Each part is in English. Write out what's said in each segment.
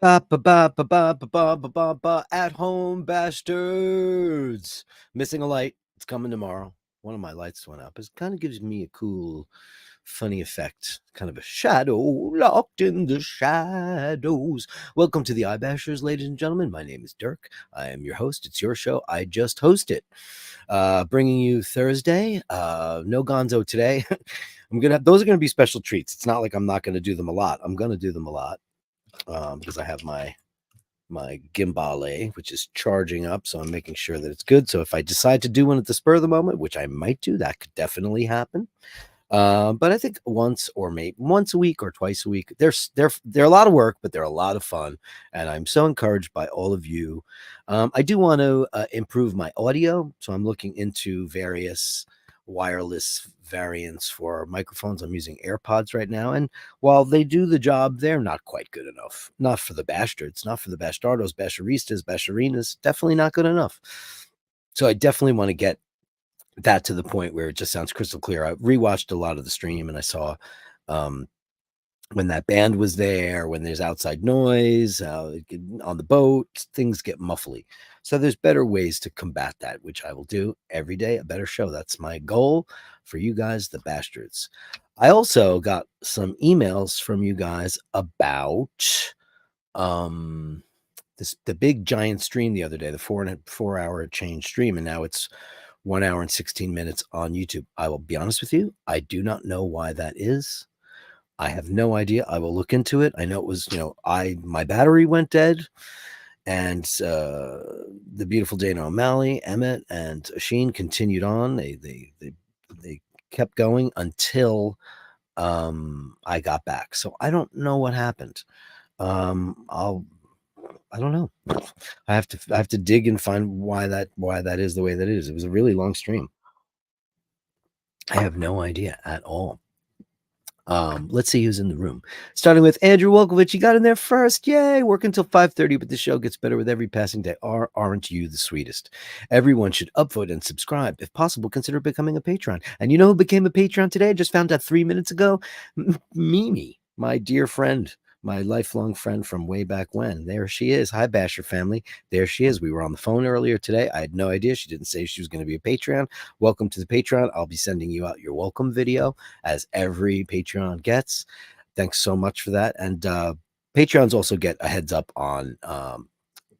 Ba ba ba ba ba ba ba ba ba ba at home bastards. Missing a light. It's coming tomorrow. One of my lights went up. It kind of gives me a cool, funny effect. Kind of a shadow locked in the shadows. Welcome to the iBashers, ladies and gentlemen. My name is Dirk. I am your host. It's your show. I just host it. Bringing you Thursday. No Gonzo today. Those are gonna be special treats. It's not like I'm not gonna do them a lot. I'm gonna do them a lot because I have my gimbal, which is charging up, so I'm making sure that it's good. So if I decide to do one at the spur of the moment, which I might do, that could definitely happen. But I think once or maybe once a week or twice a week. They're a lot of work, but they're a lot of fun, and I'm so encouraged by all of you. I do want to improve my audio, so I'm looking into various wireless variants for microphones. I'm using AirPods right now, and while they do the job, they're not quite good enough. Not for the Bastards, not for the Bastardos, Basharistas, Basharinas. Definitely not good enough. So I definitely want to get that to the point where it just sounds crystal clear. I rewatched a lot of the stream and I saw um, when that band was there, when there's outside noise on the boat, things get muffly. So there's better ways to combat that, which I will do every day. A better show. That's my goal for you guys, the Bastards. I also got some emails from you guys about um the big giant stream the other day, the 4 hour change stream, and now it's 1 hour and 16 minutes on YouTube. I will be honest with you, I do not know why that is. I have no idea. I will look into it. I know it was, my battery went dead, and the beautiful Dana O'Malley, Emmett, and Sheen continued on. They kept going until I got back. So I don't know what happened. I don't know. I have to dig and find why that is the way that it is. It was a really long stream. I have no idea at all. Let's see who's in the room. Starting with Andrew Wolkovich. You got in there first. Yay. Work until 5:30, but the show gets better with every passing day. Aren't you the sweetest? Everyone should upvote and subscribe. If possible, consider becoming a patron. And you know who became a patron today? I just found out 3 minutes ago. Mimi, my dear friend, my lifelong friend from way back when. There she is. Hi, Basher family. There she is. We were on the phone earlier today. I had no idea. She didn't say she was going to be a Patreon. Welcome to the Patreon. I'll be sending you out your welcome video, as every Patreon gets. Thanks so much for that. And Patreons also get a heads up on,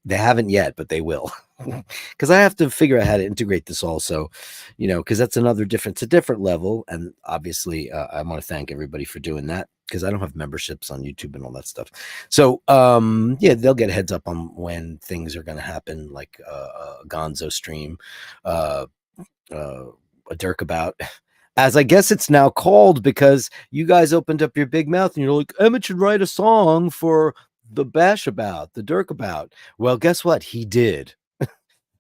they haven't yet, but they will. Because I have to figure out how to integrate this also, because that's it's a different level. And obviously, I want to thank everybody for doing that, because I don't have memberships on YouTube and all that stuff. So, yeah, they'll get a heads up on when things are going to happen, like a Gonzo stream, uh, a Dirk about, as I guess it's now called, because you guys opened up your big mouth and you're like, Emmett should write a song for the Bash about, the Dirk about. Well, guess what? He did.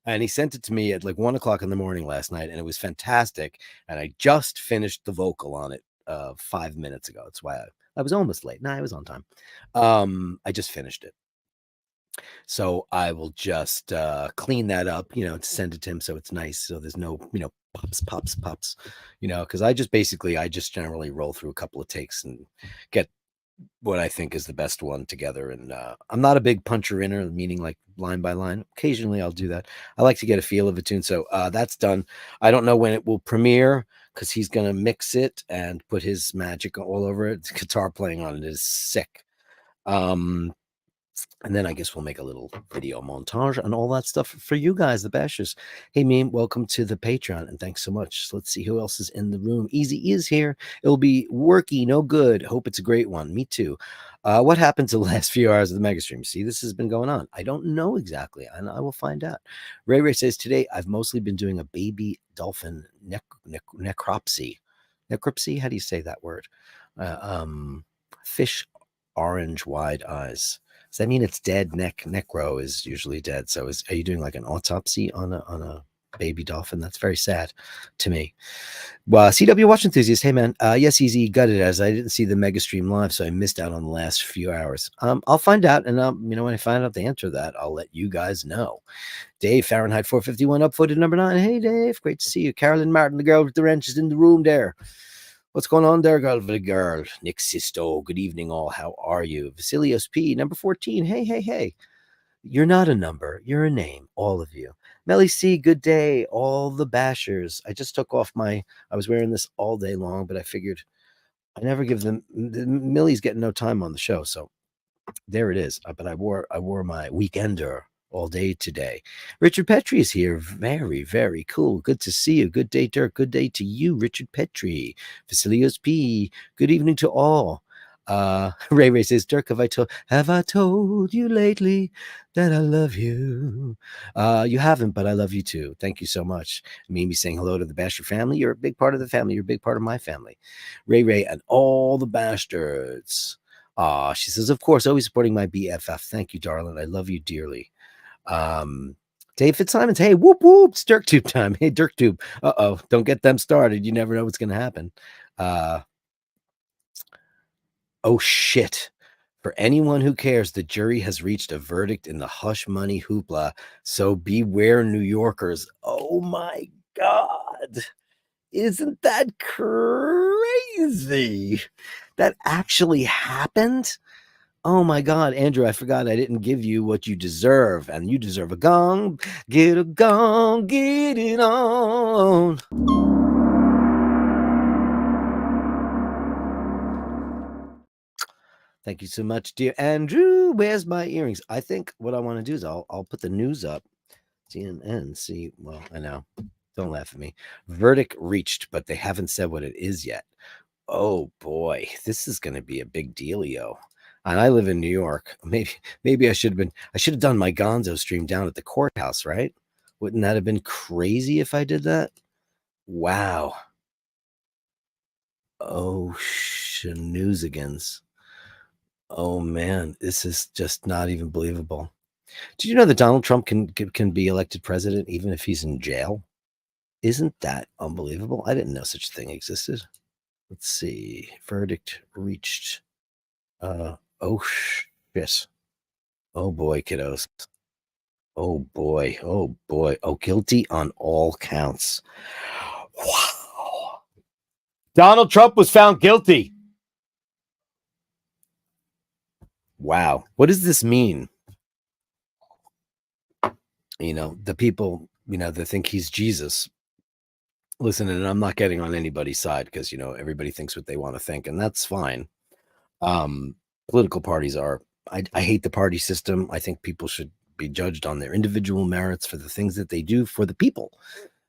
And he sent it to me at like 1 o'clock in the morning last night, and it was fantastic. And I just finished the vocal on it 5 minutes ago. That's why I was almost late. No, I was on time. I just finished it. So I will just clean that up, to send it to him so it's nice. So there's no, pops, because I just generally roll through a couple of takes and get what I think is the best one together. And I'm not a big puncher inner, meaning like line by line. Occasionally I'll do that. I like to get a feel of a tune. So that's done. I don't know when it will premiere, because he's going to mix it and put his magic all over it. The guitar playing on it is sick. And then I guess we'll make a little video montage and all that stuff for you guys, the Bashers. Hey, meme, welcome to the Patreon, and thanks so much. So let's see who else is in the room. Easy is here. It'll be worky, no good. Hope it's a great one. Me too. What happened to the last few hours of the mega stream? See, this has been going on. I don't know exactly, and I will find out. Ray Ray says, today I've mostly been doing a baby dolphin necropsy. Necropsy? How do you say that word? Fish orange wide eyes. Does that mean it's dead? Necro is usually dead. So are you doing like an autopsy on a baby dolphin? That's very sad to me. Well, CW Watch Enthusiast, hey man. Yes, easy, got it, as I didn't see the mega stream live, so I missed out on the last few hours. I'll find out, and when I find out the answer to that, I'll let you guys know. Dave Fahrenheit 451 upvoted number 9. Hey Dave, great to see you. Carolyn Martin, the girl with the wrench, is in the room there. What's going on there, girl? Nick Sisto. Good evening, all. How are you? Vasilios P, number 14. Hey, hey, hey. You're not a number. You're a name, all of you. Melly C, good day. All the bashers. I just took off I was wearing this all day long, but I figured I never give them, Millie's getting no time on the show. So there it is. But I wore my weekender all day today. Richard Petrie is here. Very, very cool. Good to see you. Good day, Dirk. Good day to you, Richard Petrie. Vasilios P. Good evening to all. Ray says, Dirk, have I told you lately that I love you? You haven't, but I love you too. Thank you so much. Mimi saying hello to the Basher family. You're a big part of the family. You're a big part of my family. Ray and all the Bastards. She says, of course, always supporting my BFF. Thank you, darling. I love you dearly. Dave Fitzsimons, hey, whoop whoop, it's Dirk Tube time. Hey, Dirk Tube. Uh-oh, don't get them started. You never know what's going to happen. Oh, shit. For anyone who cares, the jury has reached a verdict in the hush money hoopla. So beware, New Yorkers. Oh, my God. Isn't that crazy? That actually happened? Oh my God, Andrew, I forgot I didn't give you what you deserve, and you deserve a gong. Get a gong, get it on. Thank you so much, dear Andrew. Where's my earrings? I think what I want to do is I'll put the news up. CNN, see, well, I know. Don't laugh at me. Verdict reached, but they haven't said what it is yet. Oh boy, this is going to be a big dealio. And I live in New York. Maybe I should have done my Gonzo stream down at the courthouse, right? Wouldn't that have been crazy if I did that? Wow. Oh, schnoozigans. Oh man, this is just not even believable. Did you know that Donald Trump can be elected president even if he's in jail? Isn't that unbelievable? I didn't know such a thing existed. Let's see. Verdict reached. Oh shit. Oh boy, kiddos. Oh boy. Oh boy. Oh, guilty on all counts. Wow. Donald Trump was found guilty. Wow. What does this mean? You know, the people, that think he's Jesus. Listen, and I'm not getting on anybody's side because, everybody thinks what they want to think, and that's fine. Political parties are, I hate the party system. I think people should be judged on their individual merits for the things that they do for the people.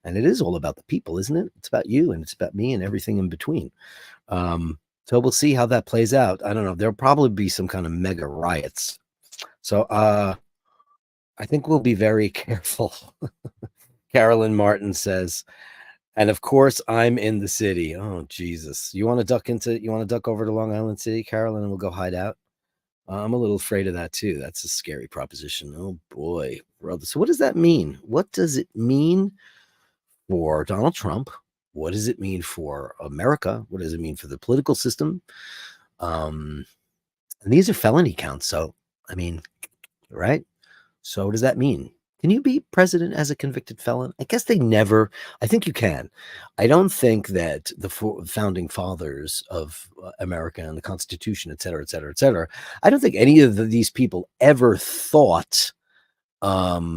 And it is all about the people, isn't it? It's about you and it's about me and everything in between. So we'll see how that plays out. I don't know. There'll probably be some kind of mega riots. So I think we'll be very careful. Carolyn Martin says, and of course I'm in the city. Oh, Jesus. You want to duck over to Long Island City, Carolyn, and we'll go hide out? I'm a little afraid of that too. That's a scary proposition. Oh boy, brother. So what does that mean? What does it mean for Donald Trump? What does it mean for America? What does it mean for the political system? And these are felony counts. So, I mean, right? So what does that mean? Can you be president as a convicted felon? I guess I think you can. I don't think that the founding fathers of America and the Constitution, et cetera, et cetera, et cetera, I don't think any of these people ever thought a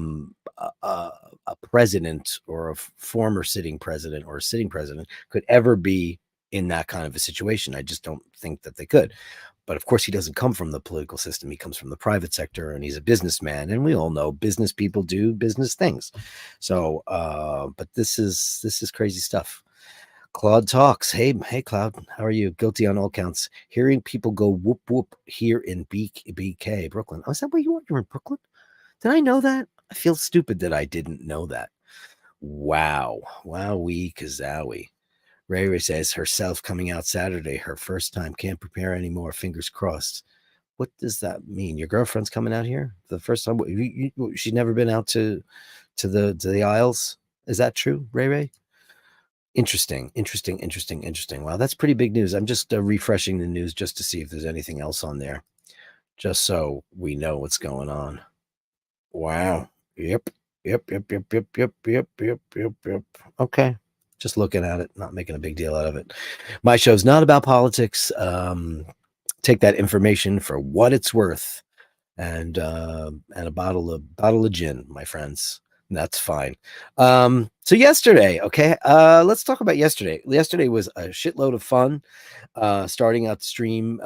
president or a former sitting president or a sitting president could ever be in that kind of a situation. I just don't think that they could. But of course, he doesn't come from the political system. He comes from the private sector, and he's a businessman. And we all know business people do business things. So, but this is crazy stuff. Claude talks. Hey, Claude, how are you? Guilty on all counts. Hearing people go whoop whoop here in BK, Brooklyn. Oh, is that where you are? You're in Brooklyn? Did I know that? I feel stupid that I didn't know that. Wow. Wowee kazowie. Ray says herself coming out Saturday, her first time, can't prepare anymore. Fingers crossed. What does that mean? Your girlfriend's coming out here the first time? She's never been out to the Isles. Is that true, Ray? Interesting. Wow, that's pretty big news. I'm just refreshing the news just to see if there's anything else on there, just so we know what's going on. Wow. Yep. Okay. just looking at it, not making a big deal out of it. My show's not about politics. Take that information for what it's worth, and a bottle of gin, my friends. That's fine. So yesterday, okay, let's talk about yesterday. Yesterday was a shitload of fun. Starting out the stream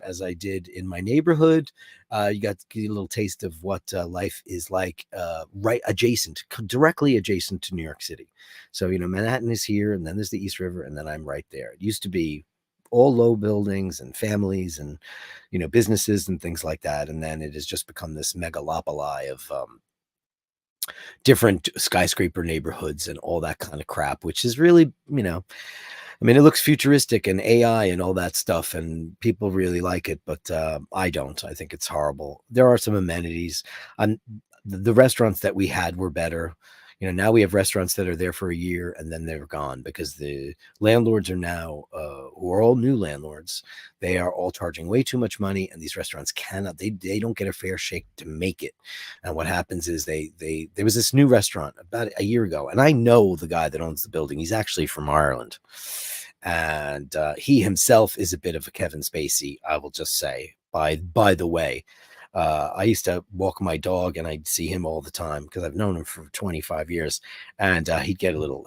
as I did in my neighborhood. You got to get a little taste of what life is like right adjacent, directly adjacent to New York City. So, Manhattan is here, and then there's the East River, and then I'm right there. It used to be all low buildings and families and, businesses and things like that. And then it has just become this megalopoli of different skyscraper neighborhoods and all that kind of crap, which is really, it looks futuristic and AI and all that stuff, and people really like it, but I don't. I think it's horrible. There are some amenities. The restaurants that we had were better. Now we have restaurants that are there for a year and then they're gone because the landlords are now, who are all new landlords, they are all charging way too much money, and these restaurants cannot, they don't get a fair shake to make it. And what happens is there was this new restaurant about a year ago, and I know the guy that owns the building. He's actually from Ireland. And he himself is a bit of a Kevin Spacey, I will just say. By the way, I used to walk my dog, and I'd see him all the time because I've known him for 25 years, and he'd get a little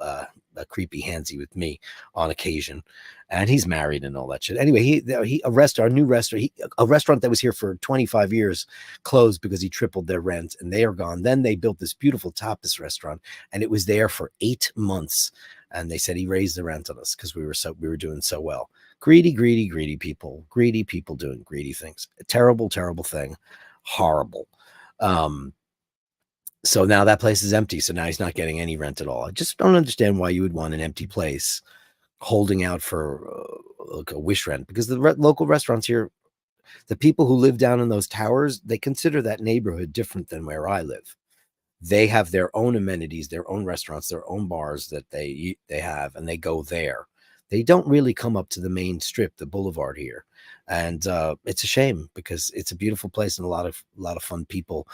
a creepy handsy with me on occasion. And he's married and all that shit. Anyway, a new restaurant, a restaurant that was here for 25 years closed because he tripled their rent, and they are gone. Then they built this beautiful tapas restaurant, and it was there for 8 months. And they said he raised the rent on us because we were doing so well. Greedy people doing greedy things. A terrible, terrible thing. Horrible. So now that place is empty. So now he's not getting any rent at all. I just don't understand why you would want an empty place holding out for like a wish rent, because the local restaurants here, the people who live down in those towers, they consider that neighborhood different than where I live. They have their own amenities, their own restaurants, their own bars that they have, and they go there. They don't really come up to the main strip, the boulevard here, and it's a shame because it's a beautiful place, and a lot of fun people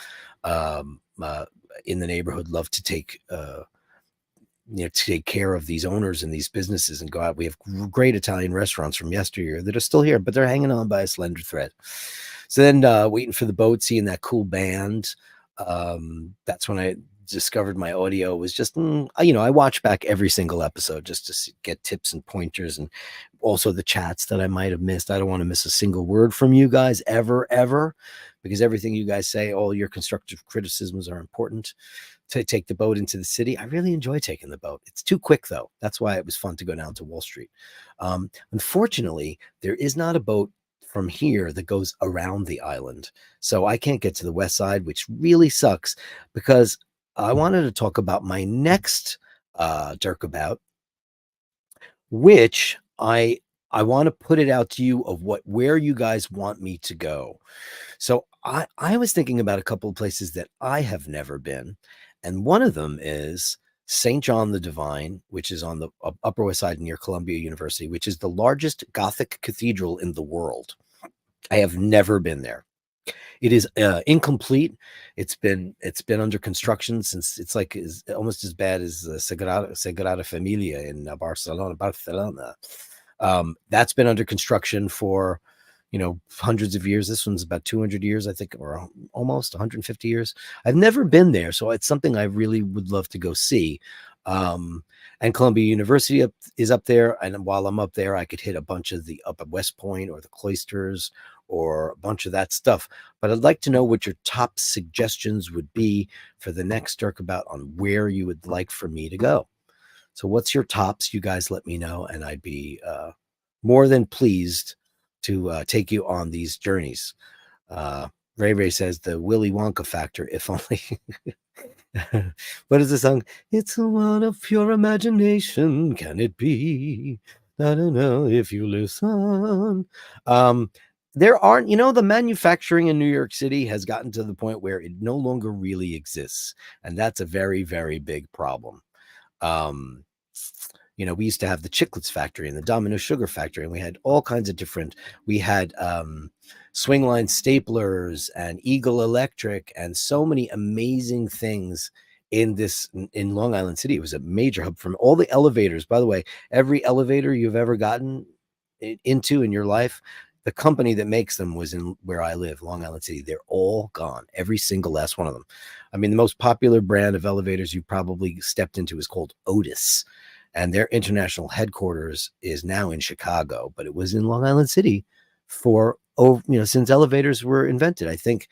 in the neighborhood love to take care of these owners and these businesses and go out. We have great Italian restaurants from yesteryear that are still here, but they're hanging on by a slender thread. So then waiting for the boat, seeing that cool band. That's when I discovered my audio was just, I watch back every single episode just to get tips and pointers, and also the chats that I might have missed. I don't want to miss a single word from you guys ever, because everything you guys say, all your constructive criticisms are important. To take the boat into the city, I really enjoy taking the boat. It's too quick though. That's why it was fun to go down to Wall Street. Unfortunately, there is not a boat from here that goes around the island. So I can't get to the west side, which really sucks, because I wanted to talk about my next Dirkabout, which I want to put it out to you of where you guys want me to go. So I was thinking about a couple of places that I have never been, and one of them is St. John the Divine, which is on the Upper West Side near Columbia University, which is the largest Gothic cathedral in the world. I have never been there. It is incomplete. It's been under construction since, it's like is almost as bad as Sagrada Familia in Barcelona. That's been under construction for hundreds of years. This one's about 200 years, I think, or almost 150 years. I've never been there, so it's something I really would love to go see. And Columbia University is up there, and while I'm up there, I could hit a bunch of the up at West Point or the cloisters or a bunch of that stuff. But I'd like to know what your top suggestions would be for the next Dirkabout on where you would like for me to go. So what's your tops? You guys let me know, and I'd be more than pleased to take you on these journeys. Ray says the Willy Wonka factor, if only. What is the song? It's one of your imagination. Can it be? I don't know if you listen. There aren't, the manufacturing in New York City has gotten to the point where it no longer really exists. And that's a very, very big problem. We used to have the Chiclets factory and the Domino Sugar factory, and we had all kinds of we had Swingline staplers and Eagle Electric and so many amazing things in Long Island City. It was a major hub from all the elevators. By the way, every elevator you've ever gotten into in your life, the company that makes them was in where I live, Long Island City. They're all gone, every single last one of them. I mean, the most popular brand of elevators you probably stepped into is called Otis, and their international headquarters is now in Chicago, but it was in Long Island City for, oh, since elevators were invented. I think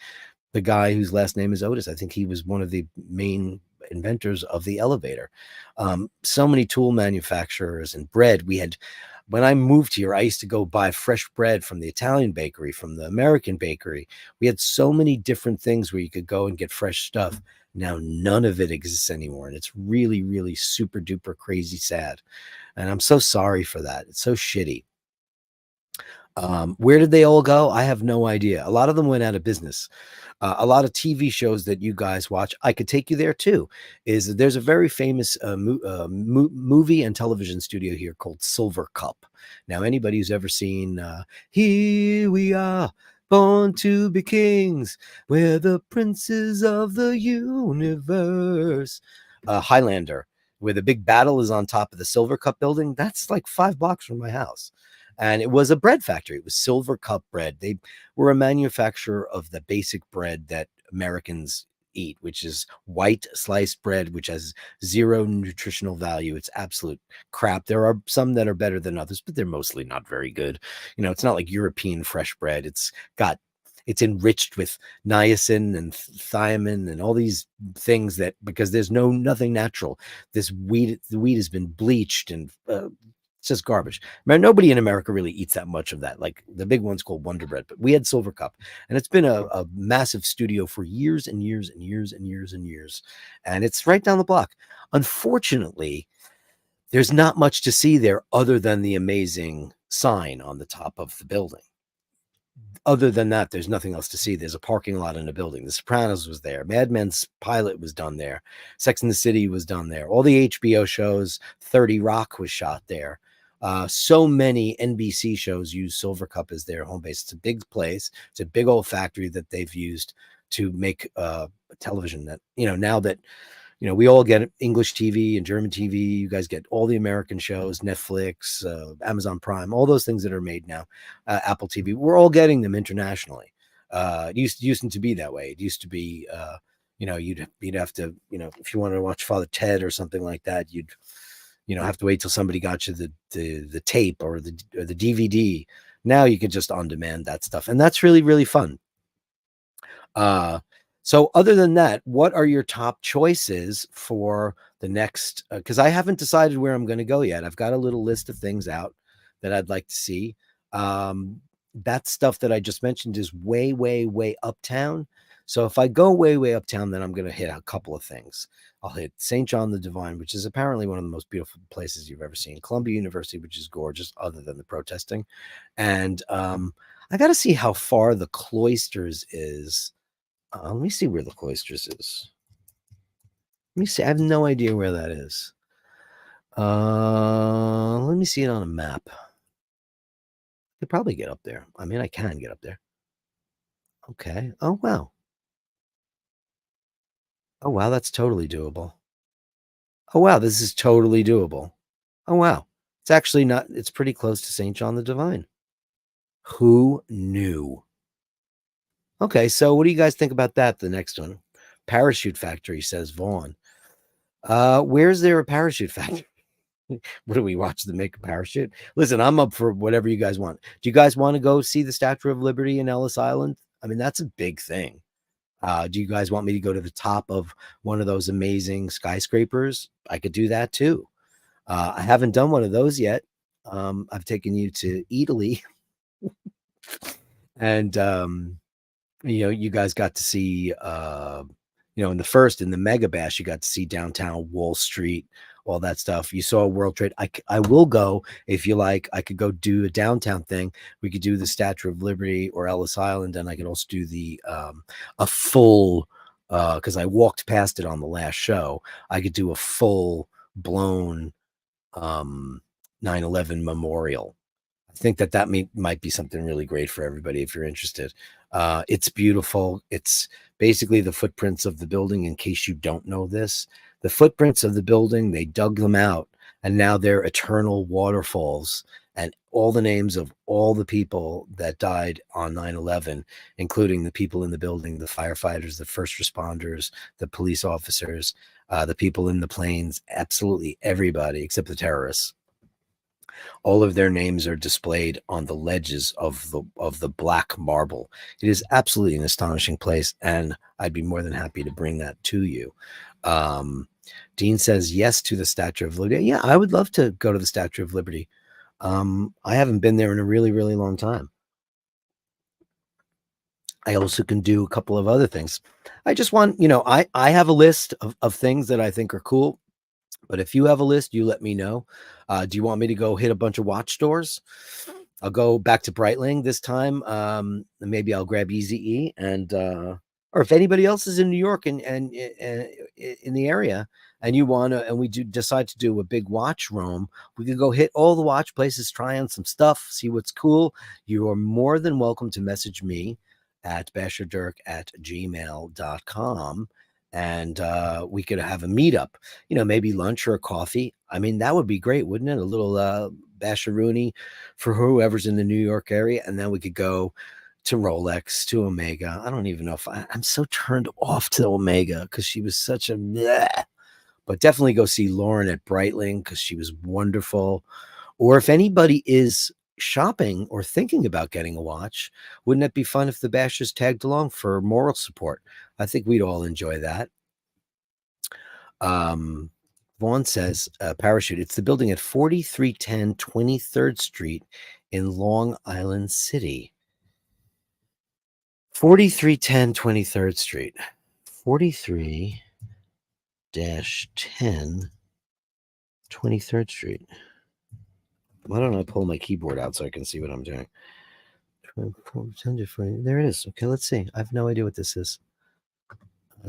the guy whose last name is Otis, I think he was one of the main inventors of the elevator. So many tool manufacturers and bread. When I moved here, I used to go buy fresh bread from the Italian bakery, from the American bakery. We had so many different things where you could go and get fresh stuff. Now, none of it exists anymore. And it's really, really super duper crazy sad. And I'm so sorry for that. It's so shitty. Where did they all go? I have no idea. A lot of them went out of business. A lot of TV shows that you guys watch, I could take you there too. There's a very famous movie and television studio here called Silver Cup. Now, anybody who's ever seen Here We Are, Born to Be Kings, we're the princes of the universe, Highlander, where the big battle is on top of the Silver Cup building, that's like 5 blocks from my house. And it was a bread factory. It was Silver Cup bread. They were a manufacturer of the basic bread that Americans eat, which is white sliced bread, which has zero nutritional value. It's absolute crap. There are some that are better than others, but they're mostly not very good. It's not like European fresh bread. It's enriched with niacin and thiamine and all these things that, because there's nothing natural. The wheat has been bleached and it's just garbage. Nobody in America really eats that much of that. Like the big one's called Wonder Bread, but we had Silver Cup, and it's been a massive studio for years and years and years and years and years. And it's right down the block. Unfortunately, there's not much to see there other than the amazing sign on the top of the building. Other than that, there's nothing else to see. There's a parking lot in a building. The Sopranos was there. Mad Men's pilot was done there. Sex and the City was done there. All the HBO shows, 30 Rock was shot there. So many NBC shows use Silver Cup as their home base. It's a big place. It's a big old factory that they've used to make television that, now that, we all get English TV and German TV. You guys get all the American shows, Netflix, Amazon Prime, all those things that are made now, Apple TV. We're all getting them internationally. It used to be that way. It used to be, you'd have to, if you wanted to watch Father Ted or something like that, you'd, have to wait till somebody got you the tape or the DVD. Now you can just on demand that stuff, and that's really, really fun. So other than that, what are your top choices for the next? Because I haven't decided where I'm going to go yet. I've got a little list of things out that I'd like to see. That stuff that I just mentioned is way, way, way uptown. So if I go way, way uptown, then I'm going to hit a couple of things. I'll hit St. John the Divine, which is apparently one of the most beautiful places you've ever seen. Columbia University, which is gorgeous, other than the protesting. And I got to see how far the Cloisters is. Let me see where the Cloisters is. Let me see. I have no idea where that is. Let me see it on a map. I could probably get up there. I mean, I can get up there. Okay. Oh, wow. Oh, wow. That's totally doable. Oh, wow. This is totally doable. Oh, wow. It's actually not. It's pretty close to St. John the Divine. Who knew? Okay, so what do you guys think about that? The next one, Parachute Factory, says Vaughn. Where's there a parachute factory? What do we watch them make a parachute? Listen, I'm up for whatever you guys want. Do you guys want to go see the Statue of Liberty in Ellis Island? I mean, that's a big thing. Do you guys want me to go to the top of one of those amazing skyscrapers? I could do that too. I haven't done one of those yet. I've taken you to Italy, and you guys got to see, in the Mega Bash, you got to see downtown Wall Street, all that stuff. You saw World Trade. I will go if you like. I could go do a downtown thing. We could do the Statue of Liberty or Ellis Island, and I could also do a full, because I walked past it on the last show. I could do a full blown 9/11 memorial. think that might be something really great for everybody if you're interested. It's beautiful. It's basically the footprints of the building. In case you don't know this, the footprints of the building, they dug them out, and now they're eternal waterfalls. And all the names of all the people that died on 9/11, including the people in the building, the firefighters, the first responders, the police officers, the people in the planes, absolutely everybody except the terrorists, all of their names are displayed on the ledges of the black marble. It is absolutely an astonishing place, and I'd be more than happy to bring that to you. Dean says yes to the Statue of Liberty. Yeah, I would love to go to the Statue of Liberty. I haven't been there in a really, really long time. I also can do a couple of other things. I just want, I have a list of things that I think are cool. But if you have a list, you let me know. Do you want me to go hit a bunch of watch stores? I'll go back to Breitling this time. Maybe I'll grab Easy E, and or if anybody else is in New York and in the area, and you want to, and we do decide to do a big watch roam, we could go hit all the watch places, try on some stuff, see what's cool. You are more than welcome to message me at basherdirk@gmail.com, and we could have a meetup, maybe lunch or a coffee. I mean, that would be great, wouldn't it? A little basharooney for whoever's in the New York area, and then we could go to Rolex, to Omega. I don't even know if I'm so turned off to Omega because she was such a bleh. But definitely go see Lauren at Breitling because she was wonderful. Or if anybody is shopping or thinking about getting a watch, wouldn't it be fun if the Bashers tagged along for moral support? I think we'd all enjoy that. Vaughn says, Parachute, it's the building at 4310 23rd Street in Long Island City. 4310 23rd Street. 43 10 23rd Street. Why don't I pull my keyboard out so I can see what I'm doing? There it is. Okay, let's see. I have no idea what this is.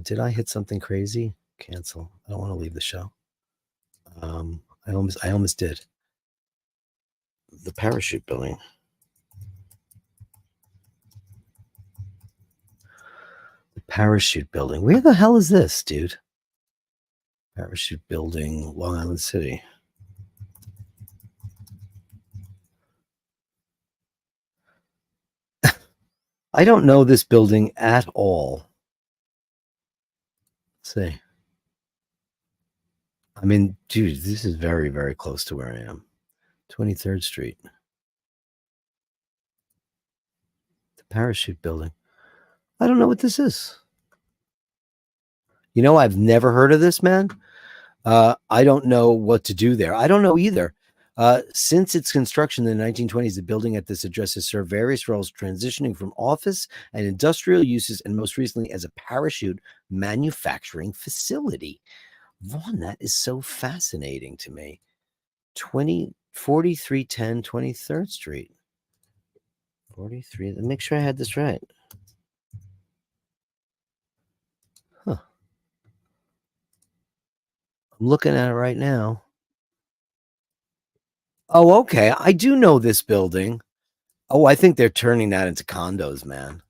Did I hit something crazy? Cancel. I don't want to leave the show. I almost did. The Parachute building. The Parachute building. Where the hell is this, dude? Parachute building, Long Island City. I don't know this building at all. Let's see. I mean, dude, this is very, very close to where I am. 23rd Street. The Parachute building. I don't know what this is. I've never heard of this, man. I don't know what to do there. I don't know either. Since its construction in the 1920s, the building at this address has served various roles, transitioning from office and industrial uses, and most recently as a parachute manufacturing facility. Vaughn, that is so fascinating to me. 4310 23rd Street. 43. Let me make sure I had this right. Huh. I'm looking at it right now. Oh, okay. I do know this building. Oh, I think they're turning that into condos, man.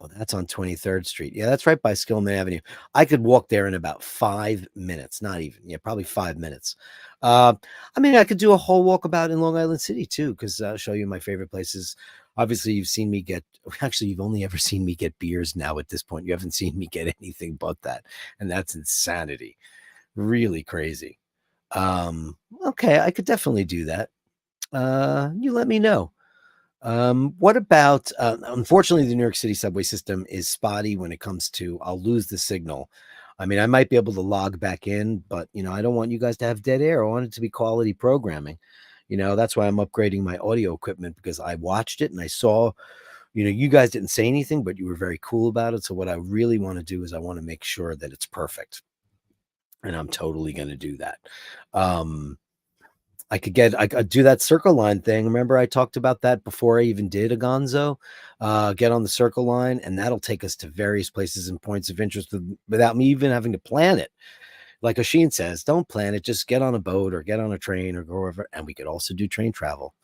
Oh, that's on 23rd Street. Yeah, that's right by Skillman Avenue. I could walk there in about 5 minutes. Not even. Yeah, probably 5 minutes. I mean, I could do a whole walkabout in Long Island City too, because I'll show you my favorite places. Obviously, you've seen me get. Actually, you've only ever seen me get beers now at this point. You haven't seen me get anything but that, and that's insanity. Really crazy. Okay, I could definitely do that. You let me know. What about, unfortunately, the New York City subway system is spotty when it comes to, I'll lose the signal. I mean, I might be able to log back in, but, I don't want you guys to have dead air. I want it to be quality programming. That's why I'm upgrading my audio equipment, because I watched it and I saw, you guys didn't say anything, but you were very cool about it. So what I really want to do is I want to make sure that it's perfect. And I'm totally going to do that. I could do that circle line thing. Remember, I talked about that before I even did a Gonzo. Get on the circle line, and that'll take us to various places and points of interest without me even having to plan it. Like Oshin says, don't plan it. Just get on a boat or get on a train or go over. And we could also do train travel.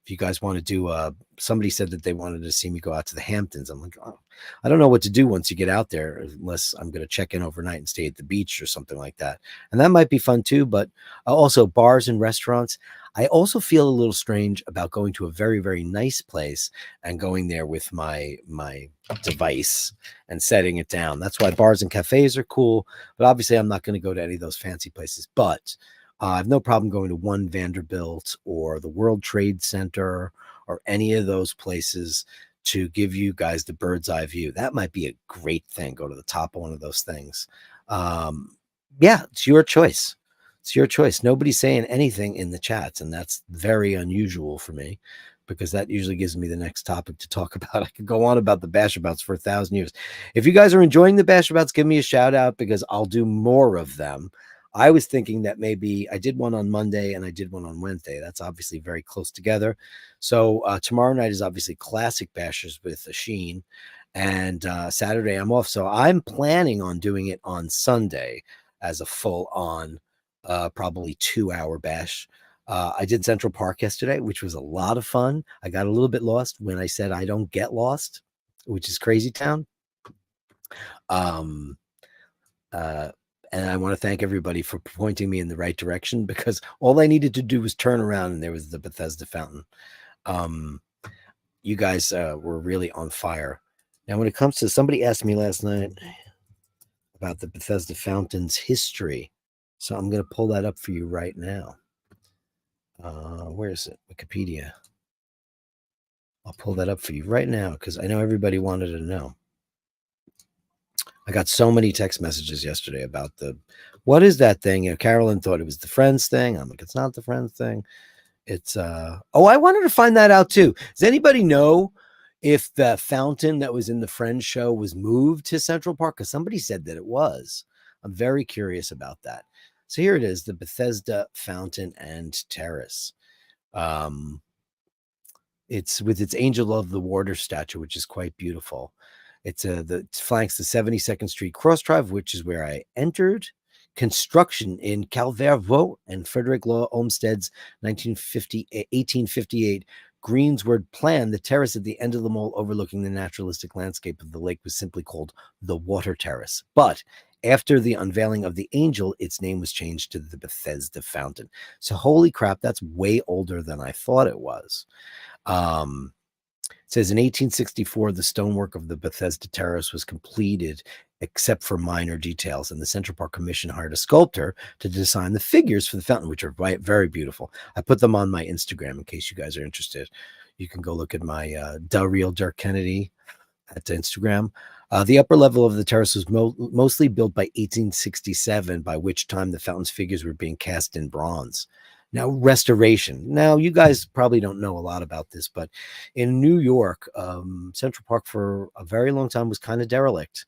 if you guys want to do, somebody said that they wanted to see me go out to the Hamptons. I'm like, oh, I don't know what to do once you get out there, unless I'm going to check in overnight and stay at the beach or something like that. And that might be fun too. But also bars and restaurants. I also feel a little strange about going to a very, very nice place and going there with my device and setting it down. That's why bars and cafes are cool. But obviously, I'm not going to go to any of those fancy places. But I have no problem going to One Vanderbilt or the World Trade Center or any of those places to give you guys the bird's eye view. That might be a great thing. Go to the top of one of those things. Yeah, it's your choice. It's your choice. Nobody's saying anything in the chats, and that's very unusual for me because that usually gives me the next topic to talk about. I could go on about the Bashtabouts for 1,000 years. If you guys are enjoying the Bashtabouts, give me a shout out because I'll do more of them. I was thinking that maybe I did one on Monday and I did one on Wednesday. That's obviously very close together. So tomorrow night is obviously classic Bashers with a Sheen, and Saturday I'm off. So I'm planning on doing it on Sunday as a full on, probably 2-hour bash. I did Central Park yesterday, which was a lot of fun. I got a little bit lost when I said I don't get lost, which is Crazy Town. Um, and I want to thank everybody for pointing me in the right direction because all I needed to do was turn around and there was the Bethesda fountain. You guys were really on fire. Now, when it comes to, somebody asked me last night about the Bethesda fountain's history. So I'm going to pull that up for you right now. Where is it? Wikipedia. I'll pull that up for you right now because I know everybody wanted to know. I got so many text messages yesterday about what is that thing? You know, Carolyn thought it was the Friends thing. I'm like, it's not the Friends thing. It's, I wanted to find that out too. Does anybody know if the fountain that was in the Friends show was moved to Central Park? Because somebody said that it was. I'm very curious about that. So here it is, the Bethesda Fountain and Terrace. It's with its Angel of the Water statue, which is quite beautiful. It flanks the 72nd Street Cross Drive, which is where I entered. Construction in Calvert-Vaux and Frederick Law Olmsted's 1858 Greensward plan. The terrace at the end of the mall overlooking the naturalistic landscape of the lake was simply called the Water Terrace. But after the unveiling of the Angel, its name was changed to the Bethesda Fountain. So holy crap, that's way older than I thought it was. It says in 1864, the stonework of the Bethesda Terrace was completed except for minor details, and the Central Park Commission hired a sculptor to design the figures for the fountain, which are very beautiful. I put them on my Instagram in case you guys are interested. You can go look at my Real Dirk Kennedy at Instagram. The upper level of the terrace was mostly built by 1867, by which time the fountain's figures were being cast in bronze. Now, restoration. Now, you guys probably don't know a lot about this, but in New York, Central Park for a very long time was kind of derelict.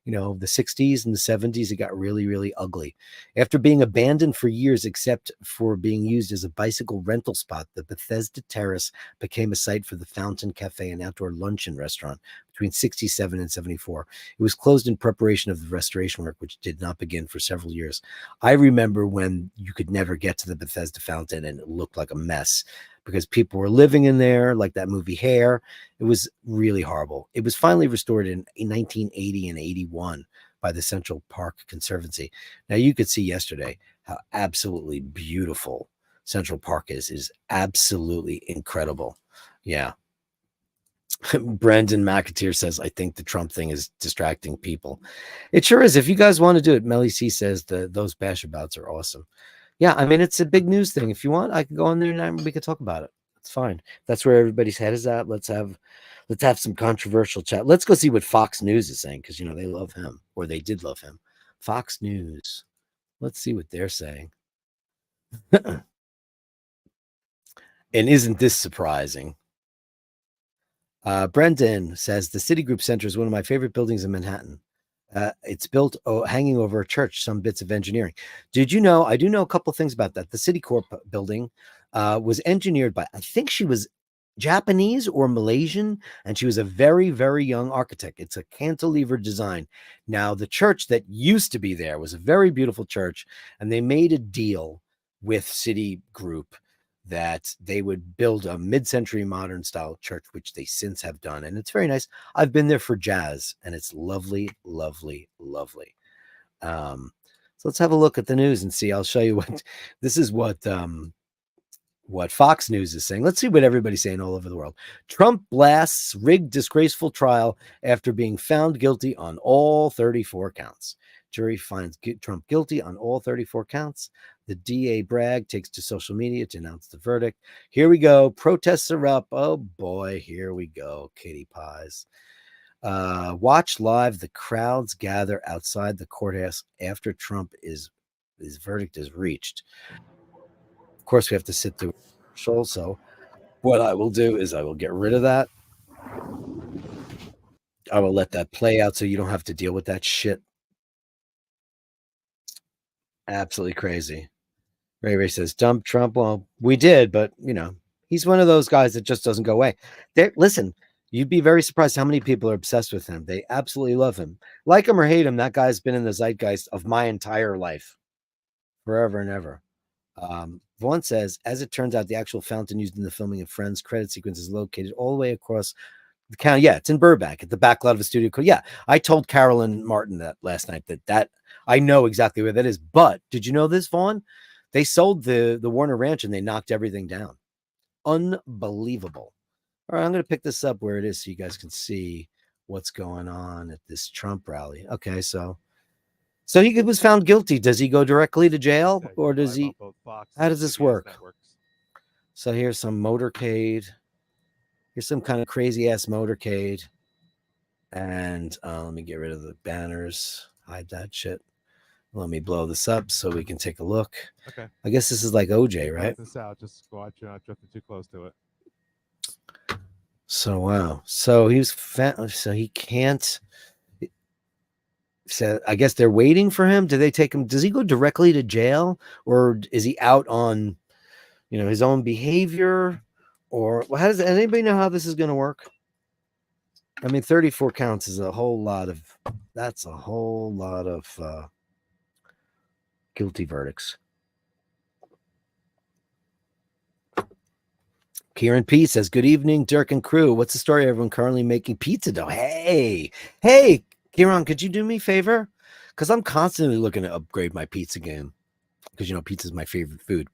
You know, the 60s and the 70s, it got really, really ugly. After being abandoned for years, except for being used as a bicycle rental spot, the Bethesda Terrace became a site for the Fountain Cafe, an outdoor luncheon restaurant between 67 and 74. It was closed in preparation of the restoration work, which did not begin for several years. I remember when you could never get to the Bethesda Fountain and it looked like a mess because people were living in there, like that movie Hair. It was really horrible. It was finally restored in 1980 and 81 by the Central Park Conservancy. Now, you could see yesterday how absolutely beautiful Central Park is absolutely incredible. Yeah. Brandon McAteer says, I think the Trump thing is distracting people. It sure is. If you guys want to do it, Melly C says those Bashabouts are awesome. Yeah, I mean, it's a big news thing. If you want, I can go on there and we could talk about it. It's fine. That's where everybody's head is at. Let's have some controversial chat. Let's go see what Fox News is saying, because you know they love him, or they did love him. Fox News. Let's see what they're saying. And isn't this surprising? Brendan says the Citigroup Center is one of my favorite buildings in Manhattan. It's built hanging over a church, some bits of engineering. Did you know? I do know a couple of things about that. The Citicorp building was engineered by, I think she was Japanese or Malaysian, and she was a very, very young architect. It's a cantilever design. Now, the church that used to be there was a very beautiful church, and they made a deal with Citigroup that they would build a mid-century modern style church, which they since have done. And it's very nice. I've been there for jazz, and it's lovely, lovely, lovely. So let's have a look at the news and see. I'll show you what this is what Fox News is saying. Let's see what everybody's saying all over the world. Trump blasts rigged disgraceful trial after being found guilty on all 34 counts. Jury finds Trump guilty on all 34 counts. The DA Bragg takes to social media to announce the verdict. Here we go. Protests are up. Oh boy, here we go. Kitty pies. Watch live. The crowds gather outside the courthouse after his verdict is reached. Of course, we have to sit through a commercial. So what I will do is I will get rid of that. I will let that play out so you don't have to deal with that shit. Absolutely crazy. Ray says, dump Trump. Well, we did, but he's one of those guys that just doesn't go away. Listen, you'd be very surprised how many people are obsessed with him. They absolutely love him. Like him or hate him, that guy's been in the zeitgeist of my entire life. Forever and ever. Vaughn says, as it turns out, the actual fountain used in the filming of Friends credit sequence is located all the way across the county. Yeah, it's in Burbank at the back lot of a studio. Yeah, I told Carolyn Martin that last night that I know exactly where that is. But did you know this, Vaughn? They sold the Warner Ranch and they knocked everything down. Unbelievable. All right, I'm going to pick this up where it is so you guys can see what's going on at this Trump rally. Okay, so he was found guilty. Does he go directly to jail, or does he? How does this work? So here's some motorcade. Here's some kind of crazy ass motorcade. And let me get rid of the banners. Hide that shit. Let me blow this up so we can take a look. Okay. I guess this is like OJ, right? This out. Just watch you're not drifting too close to it. So wow. So he was found. So he can't. So I guess they're waiting for him. Do they take him? Does he go directly to jail, or is he out on, his own behavior, or how does anybody know how this is going to work? I mean, 34 counts is a whole lot of. That's a whole lot of guilty verdicts. Kieran P says, good evening, Dirk and crew. What's the story? Everyone currently making pizza dough. Hey, Kieran, could you do me a favor? Because I'm constantly looking to upgrade my pizza game. Because, pizza is my favorite food.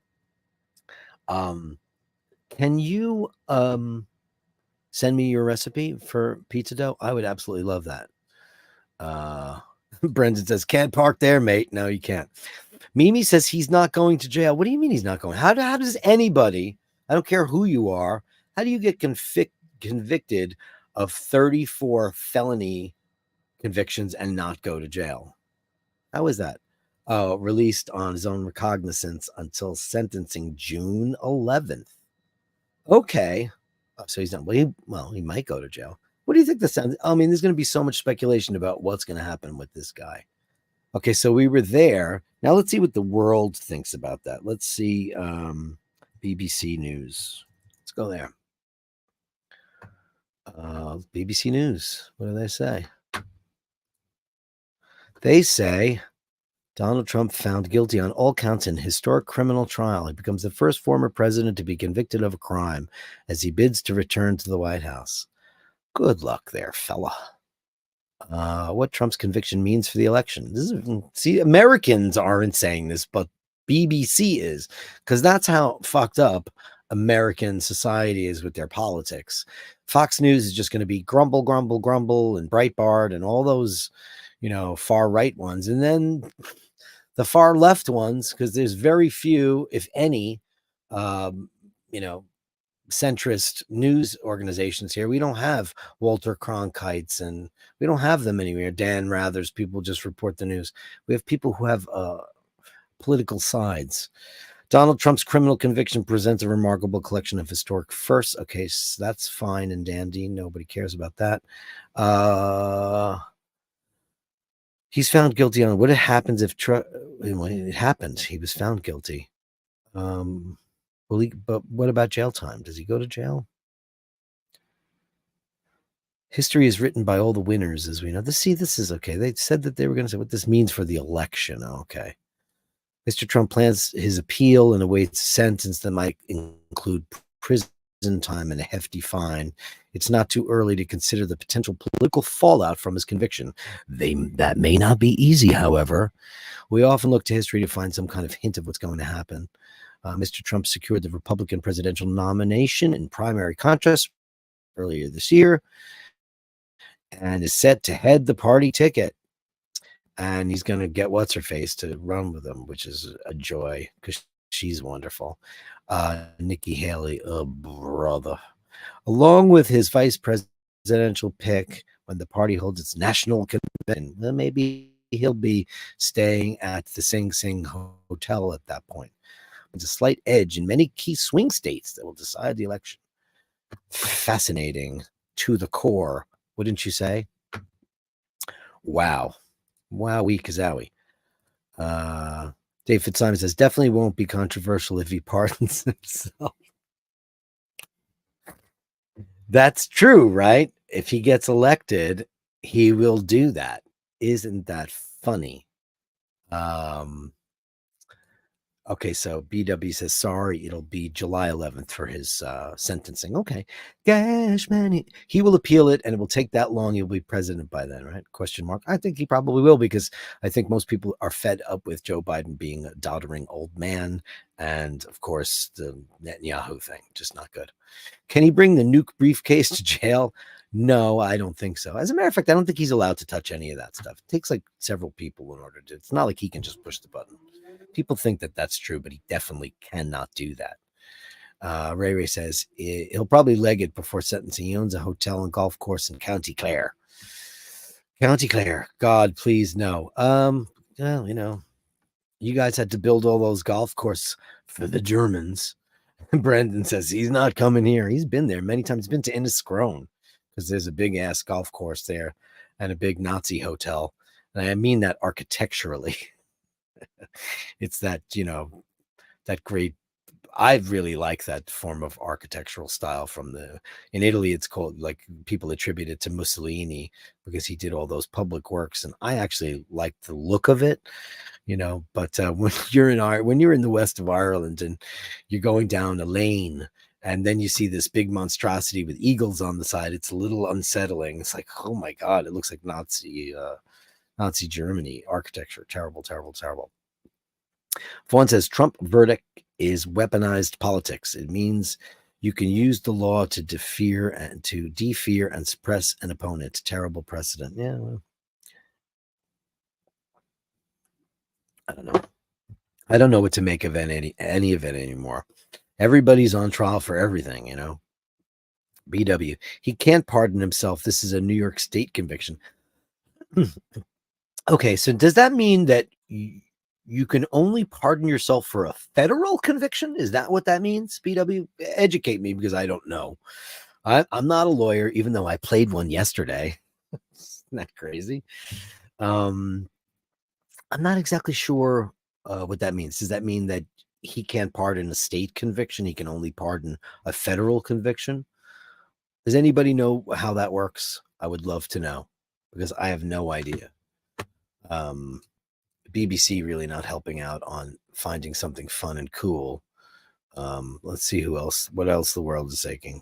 Can you send me your recipe for pizza dough? I would absolutely love that. Brendan says, can't park there, mate. No, you can't. Mimi says he's not going to jail. What do you mean he's not going? How does anybody, I don't care who you are, how do you get convicted of 34 felony convictions and not go to jail? How is that? Released on his own recognizance until sentencing June 11th. Okay. So he's not, well, he might go to jail. What do you think this sounds? I mean, there's going to be so much speculation about what's going to happen with this guy. Okay, so we were there. Now let's see what the world thinks about that. Let's see BBC News. Let's go there. BBC News. What do they say? They say Donald Trump found guilty on all counts in historic criminal trial. He becomes the first former president to be convicted of a crime as he bids to return to the White House. Good luck there, fella. What Trump's conviction means for the election. See, Americans aren't saying this, but BBC is, because that's how fucked up American society is with their politics. Fox News is just going to be grumble, grumble, grumble, and Breitbart and all those, far right ones. And then the far left ones, because there's very few, if any, centrist news organizations here. We don't have Walter Cronkite's, and we don't have them anywhere. Dan Rather's people just report the news. We have people who have political sides. Donald Trump's criminal conviction presents a remarkable collection of historic firsts. Okay, so that's fine and dandy. Nobody cares about that. He's found guilty on what happens if it happened. He was found guilty. But what about jail time? Does he go to jail? History is written by all the winners, as we know. This is okay. They said that they were going to say what this means for the election. Okay. Mr. Trump plans his appeal and awaits a sentence that might include prison time and a hefty fine. It's not too early to consider the potential political fallout from his conviction. That may not be easy, however. We often look to history to find some kind of hint of what's going to happen. Mr. Trump secured the Republican presidential nomination in primary contest earlier this year and is set to head the party ticket. And he's going to get what's her face to run with him, which is a joy because she's wonderful. Nikki Haley, oh brother, along with his vice presidential pick when the party holds its national convention. Well, maybe he'll be staying at the Sing Sing Hotel at that point. There's a slight edge in many key swing states that will decide the election. Fascinating to the core, wouldn't you say? Wow. Wowie kazowie. Dave Fitzsimon says, definitely won't be controversial if he pardons himself. That's true, right? If he gets elected, he will do that. Isn't that funny? Okay, so BW says, sorry, it'll be July 11th for his sentencing. Okay. Gosh, man, he will appeal it, and it will take that long. He'll be president by then, right? Question mark. I think he probably will, because I think most people are fed up with Joe Biden being a doddering old man. And, of course, the Netanyahu thing, just not good. Can he bring the nuke briefcase to jail? No, I don't think so. As a matter of fact, I don't think he's allowed to touch any of that stuff. It takes like several people in order to. It's not like he can just push the button. People think that that's true, but he definitely cannot do that. Ray Ray says he'll probably leg it before sentencing. He owns a hotel and golf course in County Clare. County Clare. God, please no. Well, you guys had to build all those golf courses for the Germans. Brandon says he's not coming here. He's been there many times. He's been to Inniscrone because there's a big ass golf course there and a big Nazi hotel. And I mean that architecturally. It's that, that great. I really like that form of architectural style in Italy. It's called, like, people attribute it to Mussolini because he did all those public works. And I actually like the look of it, but when you're in the west of Ireland and you're going down a lane and then you see this big monstrosity with eagles on the side, it's a little unsettling. It's like, oh my God, it looks like Nazi Germany architecture. Terrible, terrible, terrible. Vaughn says Trump verdict is weaponized politics. It means you can use the law to defear and suppress an opponent. Terrible precedent. Yeah. Well, I don't know. I don't know what to make of any of it anymore. Everybody's on trial for everything, BW. He can't pardon himself. This is a New York State conviction. Okay, so does that mean that you can only pardon yourself for a federal conviction? Is that what that means? BW, educate me, because I don't know. I'm not a lawyer, even though I played one yesterday. Isn't that crazy? I'm not exactly sure what that means. Does that mean that he can't pardon a state conviction? He can only pardon a federal conviction? Does anybody know how that works? I would love to know, because I have no idea. BBC really not helping out on finding something fun and cool. Let's see what else the world is taking.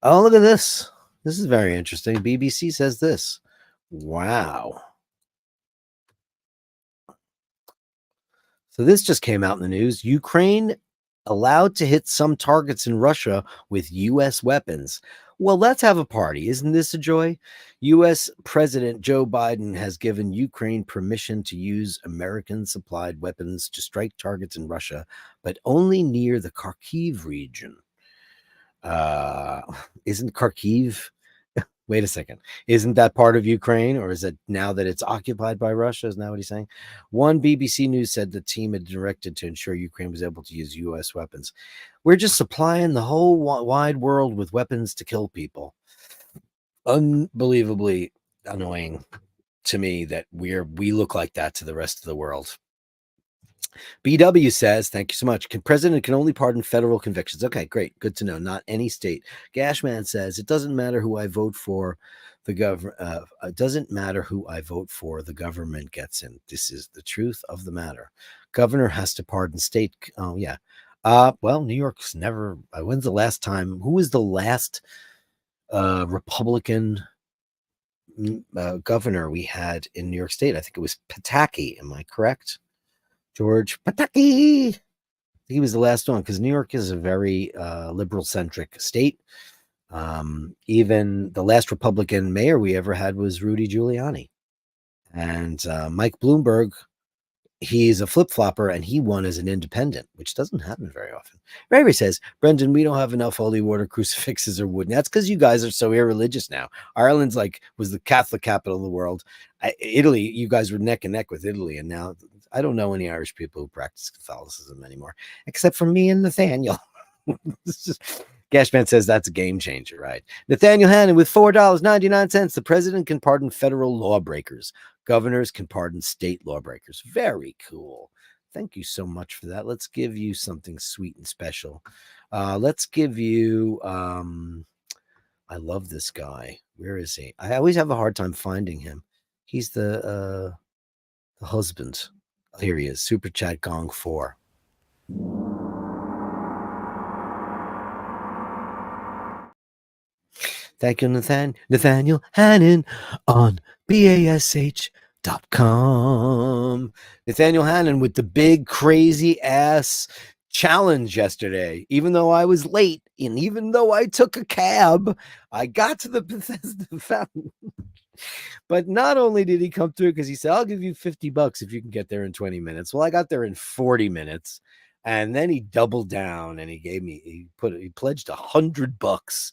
Oh, look at this. This is very interesting. BBC says this. Wow. So this just came out in the news. Ukraine allowed to hit some targets in Russia with U.S. weapons. Well, let's have a party. Isn't this a joy? U.S. President Joe Biden has given Ukraine permission to use American-supplied weapons to strike targets in Russia, but only near the Kharkiv region. Isn't Kharkiv... Wait a second. Isn't that part of Ukraine, or is it now that it's occupied by Russia? Isn't that what he's saying? One BBC News said the team had directed to ensure Ukraine was able to use U.S. weapons. We're just supplying the whole wide world with weapons to kill people. Unbelievably annoying to me that we look like that to the rest of the world. BW says, thank you so much. President can only pardon federal convictions. Okay, great. Good to know. Not any state. Gashman says, it doesn't matter who I vote for. It doesn't matter who I vote for. The government gets in. This is the truth of the matter. Governor has to pardon state. Oh, yeah. Well, New York's never. When's the last time? Who was the last Republican governor we had in New York State? I think it was Pataki. Am I correct? George Pataki. He was the last one because New York is a very liberal centric state. Even the last Republican mayor we ever had was Rudy Giuliani. And Mike Bloomberg, he's a flip-flopper and he won as an independent, which doesn't happen very often. Ray says, Brendan, we don't have enough holy water, crucifixes, or wood. And that's because you guys are so irreligious now. Ireland's was the Catholic capital of the world. Italy, you guys were neck and neck with Italy. And now I don't know any Irish people who practice Catholicism anymore, except for me and Nathaniel. Gashman says that's a game changer, right? Nathaniel Hannon with $4.99. The president can pardon federal lawbreakers. Governors can pardon state lawbreakers. Very cool. Thank you so much for that. Let's give you something sweet and special. Let's give you, I love this guy. Where is he? I always have a hard time finding him. He's the husband. Here he is. Super Chat Gong 4. Thank you, Nathaniel Hannon on BASH.com. Nathaniel Hannon with the big, crazy ass challenge yesterday. Even though I was late and even though I took a cab, I got to the Bethesda fountain. But not only did he come through because he said, I'll give you $50 if you can get there in 20 minutes. Well, I got there in 40 minutes. And then he doubled down and he pledged $100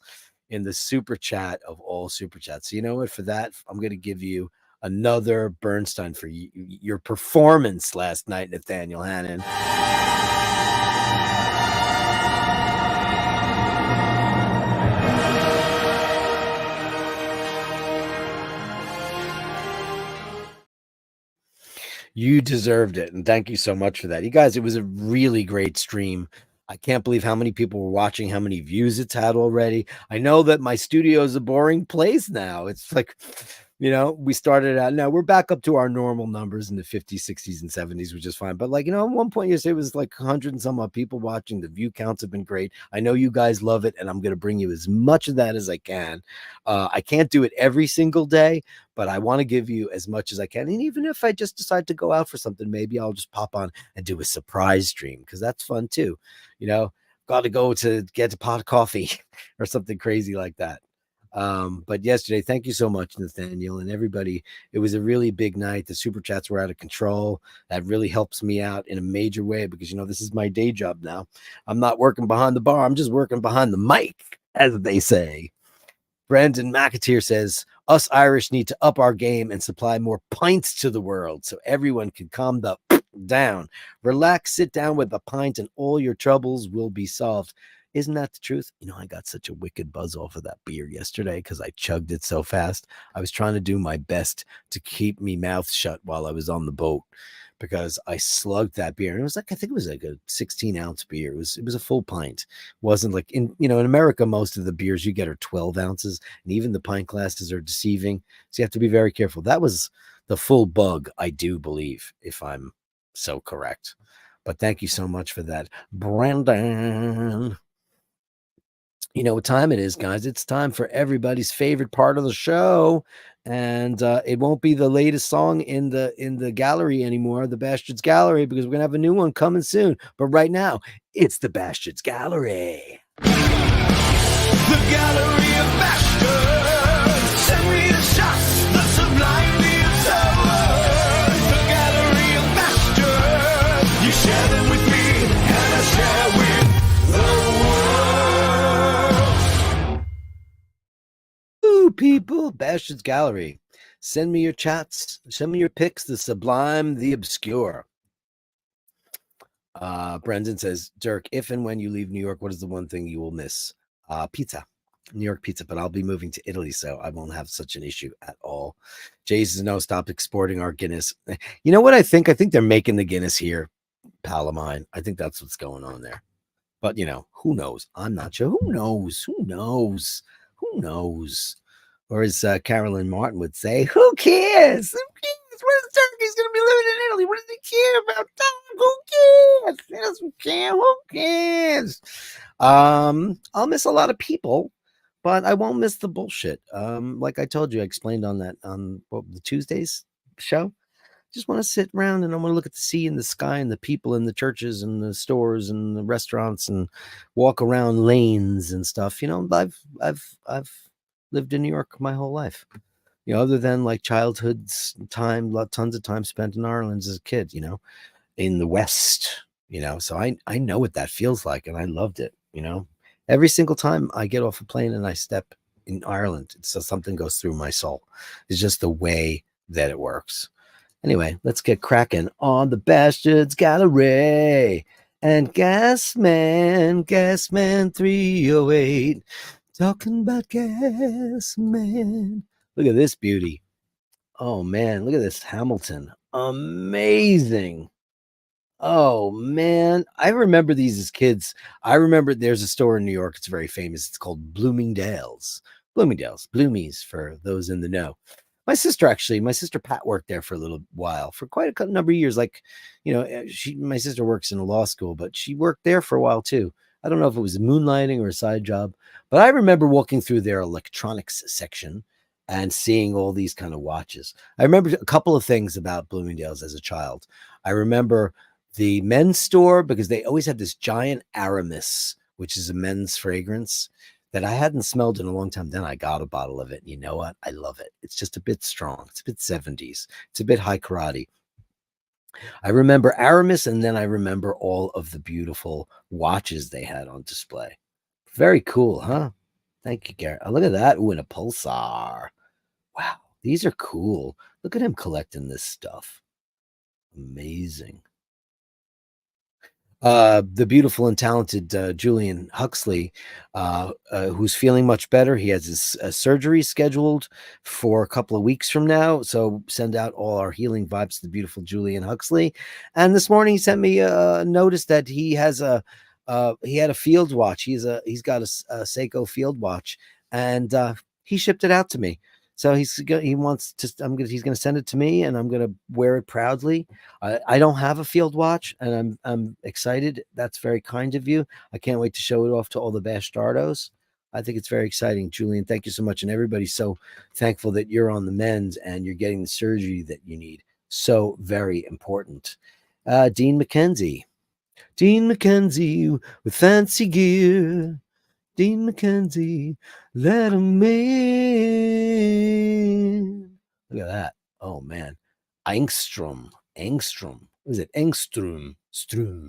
in the super chat of all super chats. So you know what? For that, I'm going to give you another Bernstein for your performance last night, Nathaniel Hannon. You deserved it. And thank you so much for that. You guys, it was a really great stream. I can't believe how many people were watching, how many views it's had already. I know that my studio is a boring place now. It's we started out. Now we're back up to our normal numbers in the 50s, 60s, and 70s, which is fine. But at one point yesterday, it was 100 and some odd people watching. The view counts have been great. I know you guys love it, and I'm going to bring you as much of that as I can. I can't do it every single day, but I want to give you as much as I can. And even if I just decide to go out for something, maybe I'll just pop on and do a surprise stream because that's fun too. Got to go to get a pot of coffee or something crazy like that. But yesterday, thank you so much, Nathaniel, and everybody. It was a really big night. The super chats were out of control. That really helps me out in a major way because, this is my day job now. I'm not working behind the bar. I'm just working behind the mic, as they say. Brandon McAteer says, us Irish need to up our game and supply more pints to the world so everyone can calm the down. Relax, sit down with a pint and all your troubles will be solved. Isn't that the truth? I got such a wicked buzz off of that beer yesterday because I chugged it so fast. I was trying to do my best to keep me mouth shut while I was on the boat because I slugged that beer. And it was I think it was a 16-ounce beer. It was a full pint. It wasn't in America, most of the beers you get are 12 ounces, and even the pint glasses are deceiving. So you have to be very careful. That was the full bug, I do believe, if I'm so correct. But thank you so much for that, Brandon. You know what time it is, guys. It's time for everybody's favorite part of the show. And it won't be the latest song in the gallery anymore, the Bastards Gallery, because we're going to have a new one coming soon. But right now, it's the Bastards Gallery. The Gallery of Bastards. Send me the shots, the sublime, the absurd. The Gallery of Bastards. You share them with me, and I share with the world. People, Bastards Gallery. Send me your chats, send me your pics, the sublime, the obscure. Brendan says, Dirk, if and when you leave New York, what is the one thing you will miss? Pizza, New York pizza, but I'll be moving to Italy, so I won't have such an issue at all. Jay says, no, stop exporting our Guinness. You know what I think? I think they're making the Guinness here, pal of mine. I think that's what's going on there. But, who knows? I'm not sure. Who knows? Who knows? Who knows? Or as Carolyn Martin would say, who cares? Who cares? Where's Dirk? He's going to be living in Italy. What does he care about time? Who cares? He doesn't care. Who cares? I'll miss a lot of people, but I won't miss the bullshit. Like I told you, I explained on the Tuesdays show. Just want to sit around and I want to look at the sea and the sky and the people and the churches and the stores and the restaurants and walk around lanes and stuff. I've lived in New York my whole life. Other than like childhood's time, tons of time spent in Ireland as a kid, in the West, so I know what that feels like and I loved it, every single time I get off a plane and I step in Ireland, so something goes through my soul. It's just the way that it works. Anyway, let's get cracking on the Bashtards Gallery and Gasman 308. Talking about Gasman. Look at this beauty. Oh, man. Look at this Hamilton. Amazing. Oh, man. I remember these as kids. I remember there's a store in New York. It's very famous. It's called Bloomingdale's. Bloomies for those in the know. My sister Pat worked there for a little while, for quite a number of years. Like, my sister works in a law school, but she worked there for a while too. I don't know if it was moonlighting or a side job, but I remember walking through their electronics section and seeing all these kind of watches. I remember a couple of things about Bloomingdale's as a child. I remember the men's store because they always had this giant Aramis, which is a men's fragrance that I hadn't smelled in a long time. Then I got a bottle of it. And you know what? I love it. It's just a bit strong. It's a bit 70s. It's a bit high karate. I remember Aramis, and then I remember all of the beautiful watches they had on display. Very cool, huh? Thank you, Garrett. Oh, look at that. Ooh, and a pulsar. Wow, these are cool. Look at him collecting this stuff. Amazing. The beautiful and talented Julian Huxley, who's feeling much better. He has his surgery scheduled for a couple of weeks from now. So send out all our healing vibes to the beautiful Julian Huxley. And this morning he sent me a notice that he has he had a field watch. He's got a Seiko field watch, and he shipped it out to me. So he's going to send it to me, and I'm going to wear it proudly. I don't have a field watch, and I'm excited. That's very kind of you. I can't wait to show it off to all the Bastardos. I think it's very exciting. Julian, thank you so much. And everybody's so thankful that you're on the mend and you're getting the surgery that you need. So very important. Dean McKenzie with fancy gear. Dean McKenzie, let him in. Look at that. Oh, man. Engstrom. What is it? Engstrom,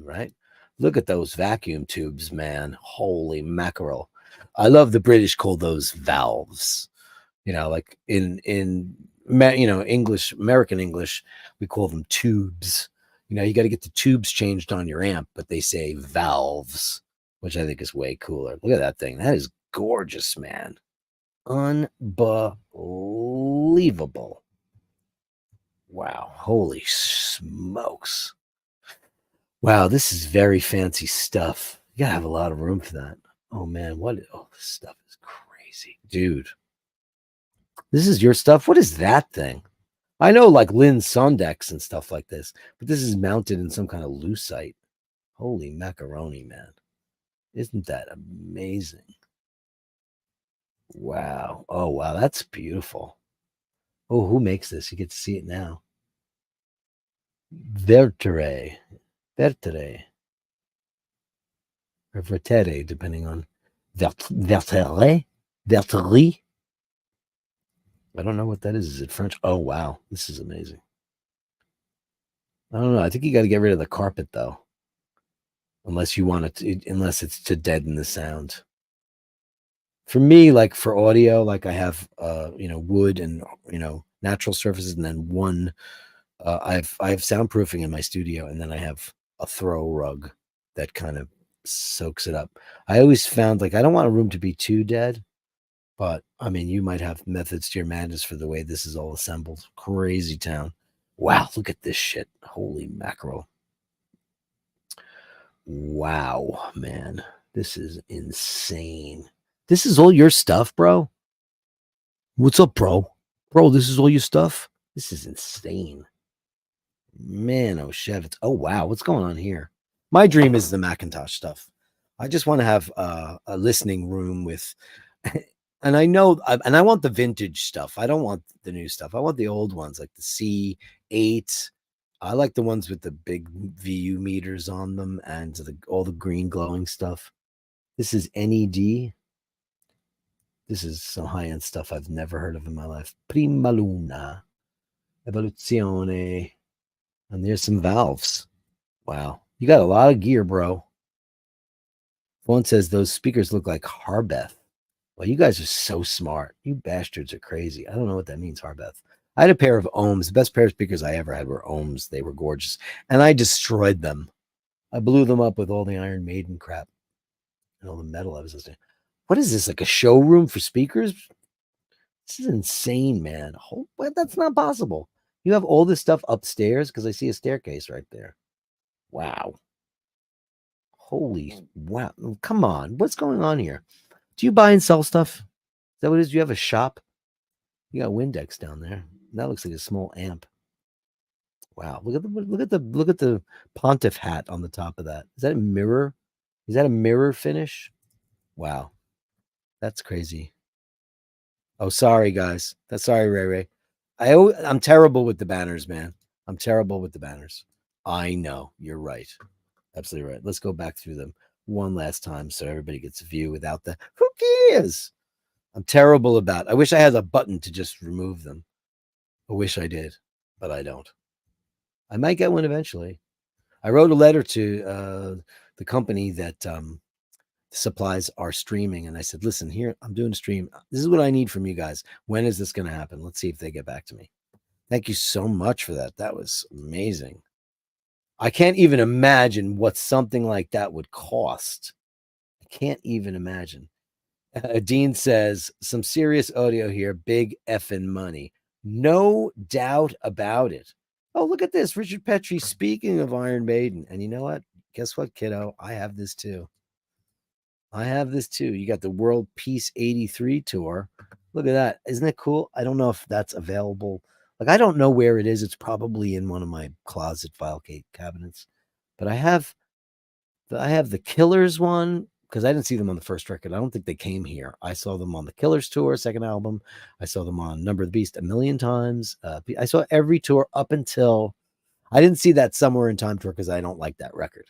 right? Look at those vacuum tubes, man. Holy mackerel. I love the British call those valves. Like in English, American English, we call them tubes. You got to get the tubes changed on your amp, but they say valves, which I think is way cooler. Look at that thing. That is gorgeous, man. Unbelievable. Wow. Holy smokes. Wow, this is very fancy stuff. You gotta have a lot of room for that. Oh, man. This stuff is crazy. Dude. This is your stuff? What is that thing? I know like Lynn Sondex and stuff like this, but this is mounted in some kind of lucite. Holy macaroni, man. Isn't that amazing? Wow. Oh, wow. That's beautiful. Oh, who makes this? You get to see it now. Vertere. Or Vertere, depending on Vertere. I don't know what that is. Is it French? Oh, wow. This is amazing. I don't know. I think you got to get rid of the carpet, though. Unless you want it to, unless it's to deaden the sound. For me, like for audio, like I have, wood and, natural surfaces, and then one, I have soundproofing in my studio, and then I have a throw rug that kind of soaks it up. I always found like I don't want a room to be too dead, but I mean, you might have methods to your madness for the way this is all assembled. Crazy town. Wow, look at this shit. Holy mackerel. Wow, man. This is insane. This is all your stuff, bro? What's up, bro? Bro, this is all your stuff? This is insane. Man, oh, Shevitz. Oh, wow. What's going on here? My dream is the Macintosh stuff. I just want to have a listening room with, and I know, and I want the vintage stuff. I don't want the new stuff. I want the old ones like the C8. I like the ones with the big VU meters on them and all the green glowing stuff. This is NED. This is some high-end stuff I've never heard of in my life. Prima Luna. Evoluzione. And there's some valves. Wow. You got a lot of gear, bro. One says those speakers look like Harbeth. Well, you guys are so smart. You bastards are crazy. I don't know what that means, Harbeth. I had a pair of Ohms. The best pair of speakers I ever had were Ohms. They were gorgeous. And I destroyed them. I blew them up with all the Iron Maiden crap and all the metal I was listening. What is this, like a showroom for speakers? This is insane, man. That's not possible. You have all this stuff upstairs because I see a staircase right there. Wow. Holy wow. Come on. What's going on here? Do you buy and sell stuff? Is that what it is? Do you have a shop? You got Windex down there. That looks like a small amp. Wow. Look at the pontiff hat on the top of that. Is that a mirror? Is that a mirror finish? Wow. That's crazy. Oh, sorry, guys. Sorry, Ray. I'm terrible with the banners, man. I'm terrible with the banners. I know. You're right. Absolutely right. Let's go back through them one last time so everybody gets a view without the who cares? I'm terrible about. I wish I had a button to just remove them. I wish I did, but I don't. I might get one eventually. I wrote a letter to the company that supplies our streaming, and I said, listen, here, I'm doing a stream. This is what I need from you guys. When is this going to happen? Let's see if they get back to me. Thank you so much for that. That was amazing. I can't even imagine what something like that would cost. I can't even imagine. Dean says, some serious audio here, big effing money. No doubt about it. Oh, look at this. Richard Petrie, speaking of Iron Maiden. And you know what? Guess what, kiddo? I have this too. You got the World Peace 83 tour. Look at that. Isn't it cool? I don't know if that's available. Like, I don't know where it is. It's probably in one of my closet file cabinets. But I have the Killers one because I didn't see them on the first record. I don't think they came here. I saw them on the Killers tour, second album. I saw them on Number of the Beast a million times. I saw every tour up until I didn't see that Somewhere in Time tour because I don't like that record.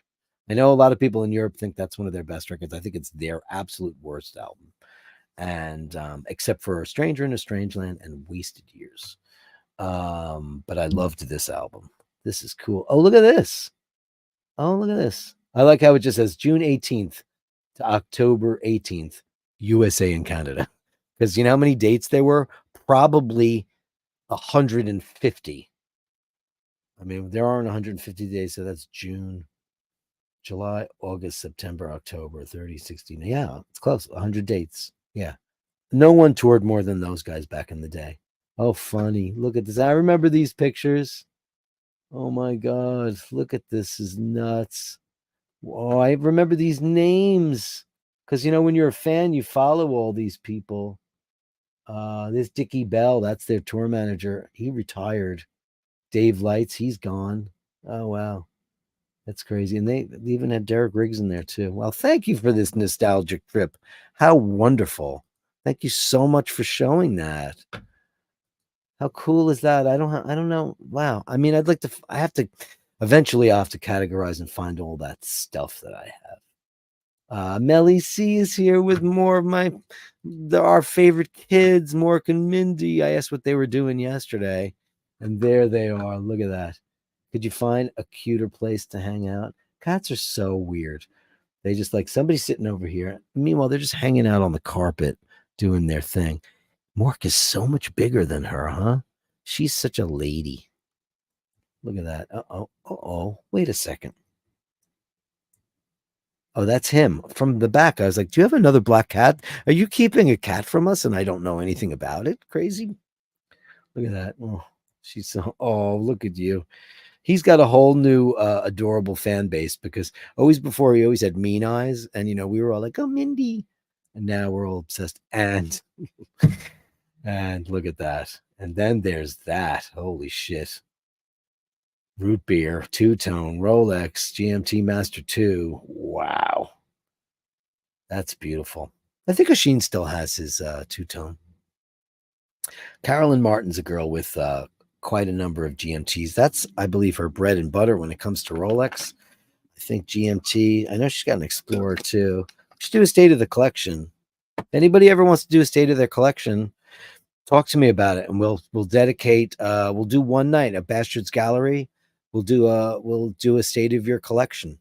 I know a lot of people in Europe think that's one of their best records. I think it's their absolute worst album. And except for A Stranger in a Strange Land and Wasted Years. But I loved this album. This is cool. Oh, look at this. I like how it just says June 18th to October 18th, USA and Canada. Because you know how many dates there were? Probably 150. I mean, there aren't 150 days, so that's June, July, August, September, October, 30, 16. Yeah, it's close. 100 dates. Yeah. No one toured more than those guys back in the day. Oh, funny. Look at this. I remember these pictures. Oh, my God. Look at this. This is nuts. Oh, I remember these names. Because, you know, when you're a fan, you follow all these people. This Dickie Bell, that's their tour manager. He retired. Dave Lights, he's gone. Oh, wow. That's crazy. And they even had Derek Riggs in there, too. Well, thank you for this nostalgic trip. How wonderful. Thank you so much for showing that. How cool is that? I don't know. Wow. I mean, I have to eventually categorize and find all that stuff that I have. Melly C is here with more of our favorite kids, Mork and Mindy. I asked what they were doing yesterday, and there they are. Look at that. Could you find a cuter place to hang out? Cats are so weird. They just like somebody sitting over here. Meanwhile, they're just hanging out on the carpet doing their thing. Mork is so much bigger than her, huh? She's such a lady. Look at that. Uh-oh. Wait a second. Oh, that's him from the back. I was like, do you have another black cat? Are you keeping a cat from us? And I don't know anything about it. Crazy. Look at that. Look at you. He's got a whole new adorable fan base because before he always had mean eyes. And, you know, we were all like, oh, Mindy. And now we're all obsessed. And look at that. And then there's that. Holy shit. Root beer, two-tone, Rolex, GMT Master 2. Wow. That's beautiful. I think Oisin still has his two-tone. Carolyn Martin's a girl with quite a number of GMTs. That's, I believe, her bread and butter when it comes to Rolex. I think GMT. I know she's got an Explorer too. We should do a state of the collection. If anybody ever wants to do a state of their collection, talk to me about it, and we'll dedicate. We'll do one night at Bashtards Gallery. We'll do a state of your collection,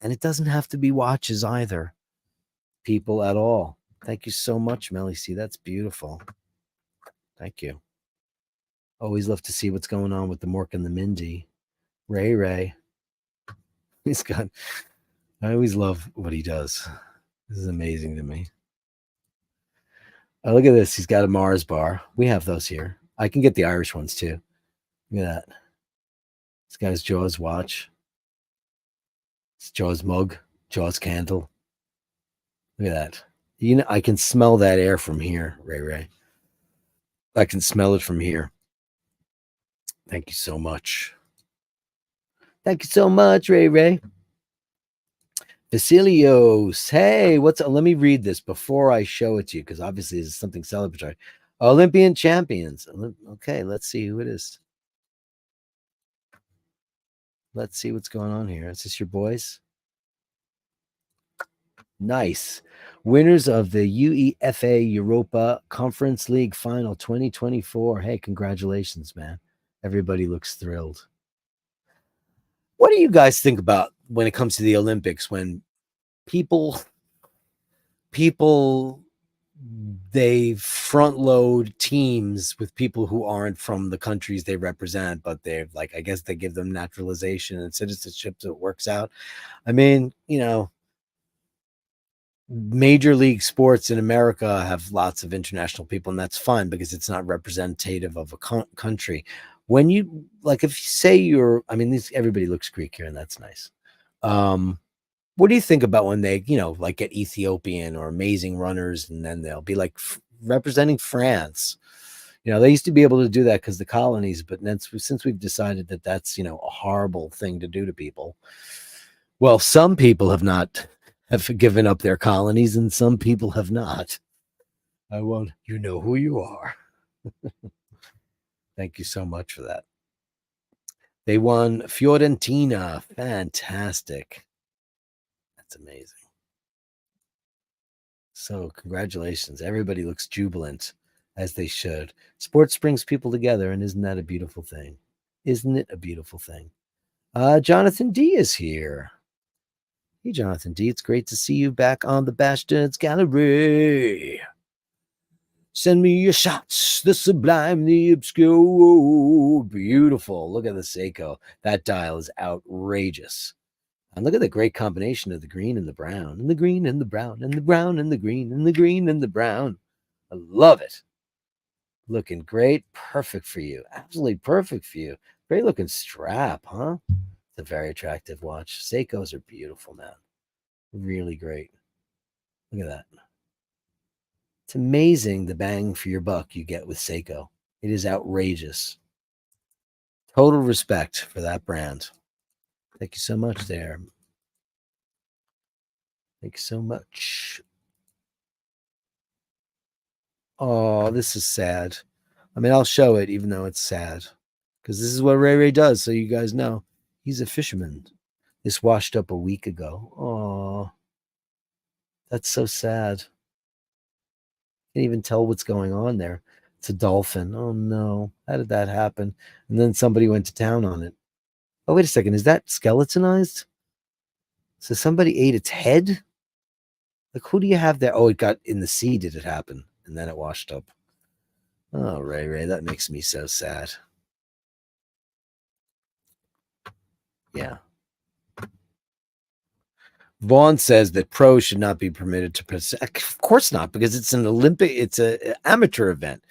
and it doesn't have to be watches either, people at all. Thank you so much, Melly C. That's beautiful. Thank you. Always love to see what's going on with the Mork and the Mindy. Ray. He's got. I always love what he does. This is amazing to me. Oh, look at this. He's got a Mars bar. We have those here. I can get the Irish ones too. Look at that. This guy's Jaws watch. It's Jaws mug. Jaws candle. Look at that. You know, I can smell that air from here, Ray. I can smell it from here. Thank you so much. Thank you so much, Ray. Vasilios. Hey, let me read this before I show it to you, because obviously this is something celebratory. Olympian champions. Okay, let's see who it is. Let's see what's going on here. Is this your boys? Nice. Winners of the UEFA Europa Conference League Final 2024. Hey, congratulations, man. Everybody looks thrilled. What do you guys think about when it comes to the Olympics, when people they front load teams with people who aren't from the countries they represent, but they're like, I guess they give them naturalization and citizenship so it works out. I mean, you know, major league sports in America have lots of international people, and that's fine because it's not representative of a country. When you, like, if you say you're, I mean, everybody looks Greek here, and that's nice. What do you think about when they, you know, like get Ethiopian or amazing runners, and then they'll be like representing France? You know, they used to be able to do that because the colonies, but then since we've decided that that's, you know, a horrible thing to do to people. Well, some people have given up their colonies, and some people have not. I won't. You know who you are. Thank you so much for that. They won Fiorentina. Fantastic. That's amazing. So congratulations. Everybody looks jubilant, as they should. Sports brings people together, and isn't that a beautiful thing? Isn't it a beautiful thing? Jonathan D is here. Hey, Jonathan D, it's great to see you back on the Bashtards Gallery. Send me your shots, the sublime, the obscure. Beautiful. Look at the Seiko. That dial is outrageous. And look at the great combination of the green and the brown, and the green and the brown, and the brown and the green, and the green and the brown. I love it. Looking great. Perfect for you. Absolutely perfect for you. Great looking strap, huh? It's a very attractive watch. Seikos are beautiful, man. Really great. Look at that. It's amazing the bang for your buck you get with Seiko. It is outrageous. Total respect for that brand. Thank you so much there. Thank you so much. Oh, this is sad. I mean, I'll show it even though it's sad, because this is what Ray does, so you guys know. He's a fisherman. This washed up a week ago. Oh, that's so sad. Can't even tell what's going on there. It's a dolphin. Oh, no. How did that happen? And then somebody went to town on it. Oh, wait a second. Is that skeletonized? So somebody ate its head? Like, who do you have there? Oh, it got in the sea, did it happen? And then it washed up. Oh, Ray, that makes me so sad. Yeah. Vaughn says that pros should not be permitted to present. Of course not, because it's an Olympic, it's an amateur event.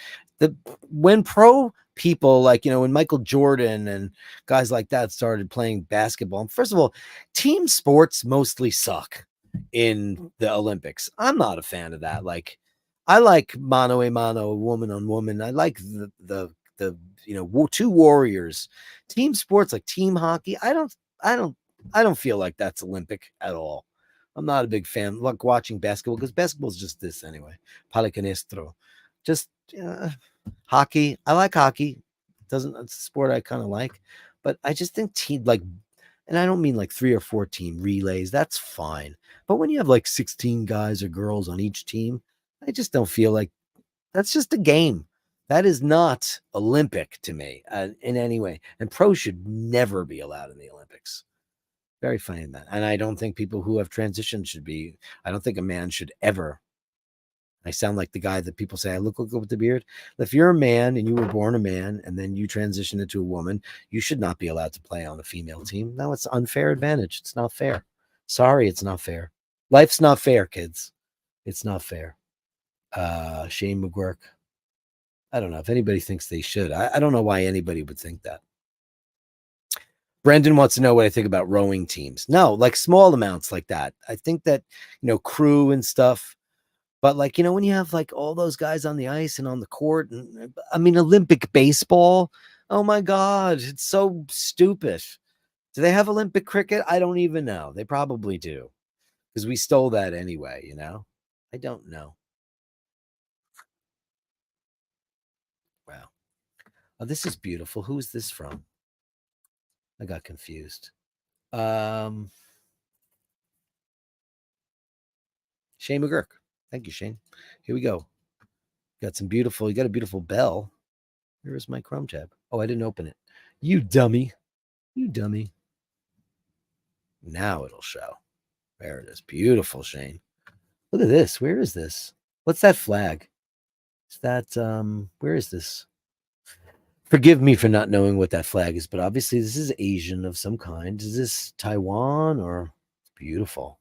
When pro people, like, you know, when Michael Jordan and guys like that started playing basketball, first of all, team sports mostly suck in the Olympics. I'm not a fan of that. Like, I like mano a mano, woman on woman. I like the the two warriors. Team sports like team hockey, I don't feel like that's Olympic at all. I'm not a big fan like watching basketball because basketball is just this anyway. Palacanestro. Just hockey. I like hockey. It's a sport I kind of like, but I just think team like, and I don't mean like 3 or 4 team relays. That's fine. But when you have like 16 guys or girls on each team, I just don't feel like that's just a game. That is not Olympic to me in any way. And pros should never be allowed in the Olympics. Very funny in that. And I don't think people who have transitioned should be. I don't think a man should ever. I sound like the guy that people say I look good with the beard. If you're a man and you were born a man and then you transition into a woman, you should not be allowed to play on a female team. No, it's unfair advantage. It's not fair. Sorry, it's not fair. Life's not fair, kids. It's not fair. Shane McGurk. I don't know if anybody thinks they should. I don't know why anybody would think that. Brendan wants to know what I think about rowing teams. No, like small amounts like that. I think that, crew and stuff. But like, when you have like all those guys on the ice and on the court, and I mean, Olympic baseball. Oh my God, it's so stupid. Do they have Olympic cricket? I don't even know. They probably do because we stole that anyway, I don't know. Wow. Oh, this is beautiful. Who is this from? I got confused. Shane McGurk. Thank you, Shane. Here we go. You got a beautiful bell. Where is my Chrome tab? Oh, I didn't open it. You dummy. Now it'll show. There it is. Beautiful, Shane. Look at this. Where is this? What's that flag? Is that, where is this? Forgive me for not knowing what that flag is, but obviously this is Asian of some kind. Is this Taiwan or? It's beautiful.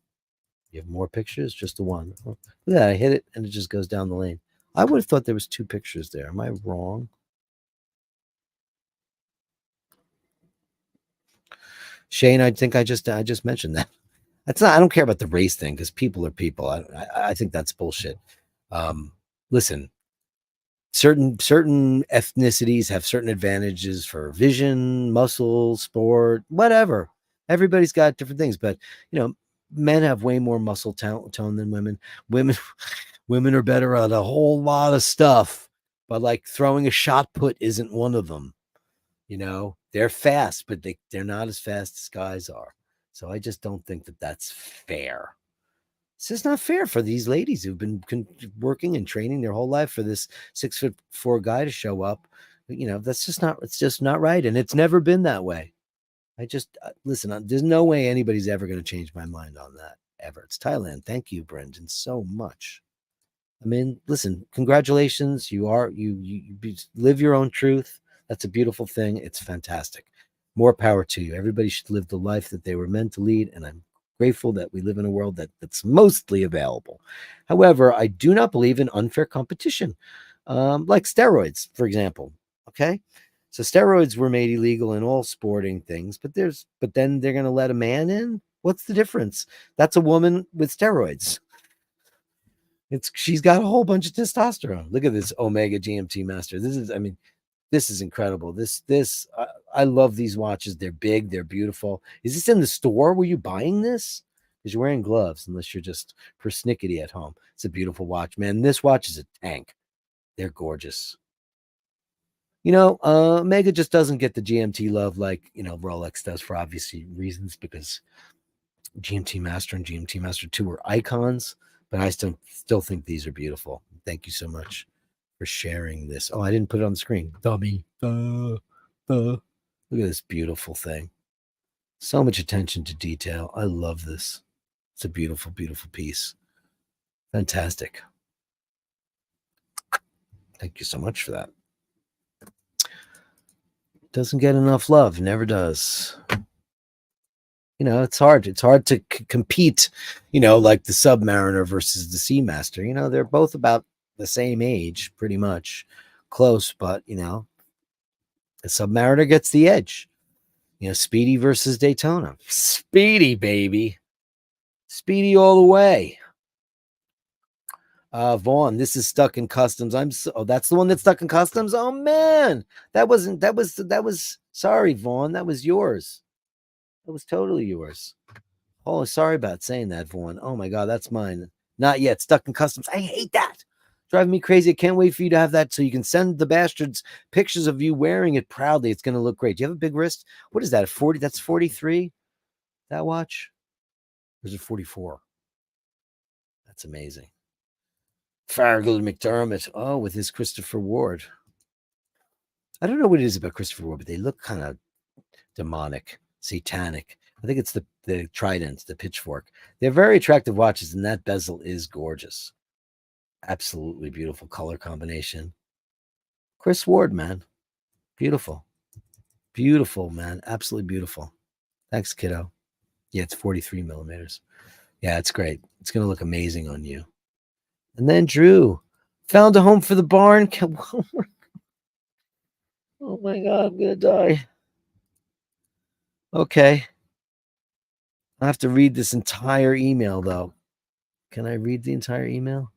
You have more pictures? Just the one. Oh, look at that. I hit it and it just goes down the lane. I would have thought there was 2 pictures there. Am I wrong? Shane, I think I just mentioned that. That's not. I don't care about the race thing because people are people. I think that's bullshit. Listen, certain ethnicities have certain advantages for vision, muscle, sport, whatever. Everybody's got different things, but men have way more muscle tone than women. Women are better at a whole lot of stuff, but like throwing a shot put isn't one of them. They're fast, but they're not as fast as guys are. So I just don't think that that's fair. It's just not fair for these ladies who've been working and training their whole life for this 6'4" guy to show up. That's just not. It's just not right, and it's never been that way. I just listen. There's no way anybody's ever going to change my mind on that ever. It's Thailand. Thank you, Brendan, so much. I mean, listen. Congratulations. You live your own truth. That's a beautiful thing. It's fantastic. More power to you. Everybody should live the life that they were meant to lead, and I'm grateful that we live in a world that's mostly available. However, I do not believe in unfair competition, like steroids, for example. Okay, so steroids were made illegal in all sporting things, but then they're going to let a man in. What's the difference? That's a woman with steroids. She's got a whole bunch of testosterone. Look at this Omega GMT Master. This is incredible. I love these watches. They're big. They're beautiful. Is this in the store? Were you buying this? Because you're wearing gloves, unless you're just persnickety at home. It's a beautiful watch, man. This watch is a tank. They're gorgeous. Omega just doesn't get the GMT love like, Rolex does for obvious reasons, because GMT Master and GMT Master 2 are icons, but I still think these are beautiful. Thank you so much for sharing this. Oh, I didn't put it on the screen. Dummy. Look at this beautiful thing. So much attention to detail. I love this. It's a beautiful, beautiful piece. Fantastic. Thank you so much for that. Doesn't get enough love. Never does. It's hard. It's hard to compete, like the Submariner versus the Seamaster. They're both about the same age, pretty much close, but the Submariner gets the edge. Speedy versus Daytona. Speedy, baby. Speedy all the way. Vaughn, this is stuck in customs. Oh, that's the one that's stuck in customs. Oh man, that was sorry, Vaughn. That was yours. That was totally yours. Oh, sorry about saying that, Vaughn. Oh my god, that's mine. Not yet. Stuck in customs. I hate that. Driving me crazy. I can't wait for you to have that so you can send the bastards pictures of you wearing it proudly. It's gonna look great. Do you have a big wrist? What is that? A 40? That's 43. That watch? Or is it 44? That's amazing. Farrell McDermott. Oh, with his Christopher Ward. I don't know what it is about Christopher Ward, but they look kind of demonic, satanic. I think it's the trident, the pitchfork. They're very attractive watches, and that bezel is gorgeous. Absolutely beautiful color combination. Chris Ward, man. Beautiful. Beautiful, man. Absolutely beautiful. Thanks, kiddo. Yeah, it's 43 millimeters. Yeah, it's great. It's going to look amazing on you. And then Drew found a home for the barn. Oh my God, I'm going to die. Okay. I have to read this entire email, though. Can I read the entire email?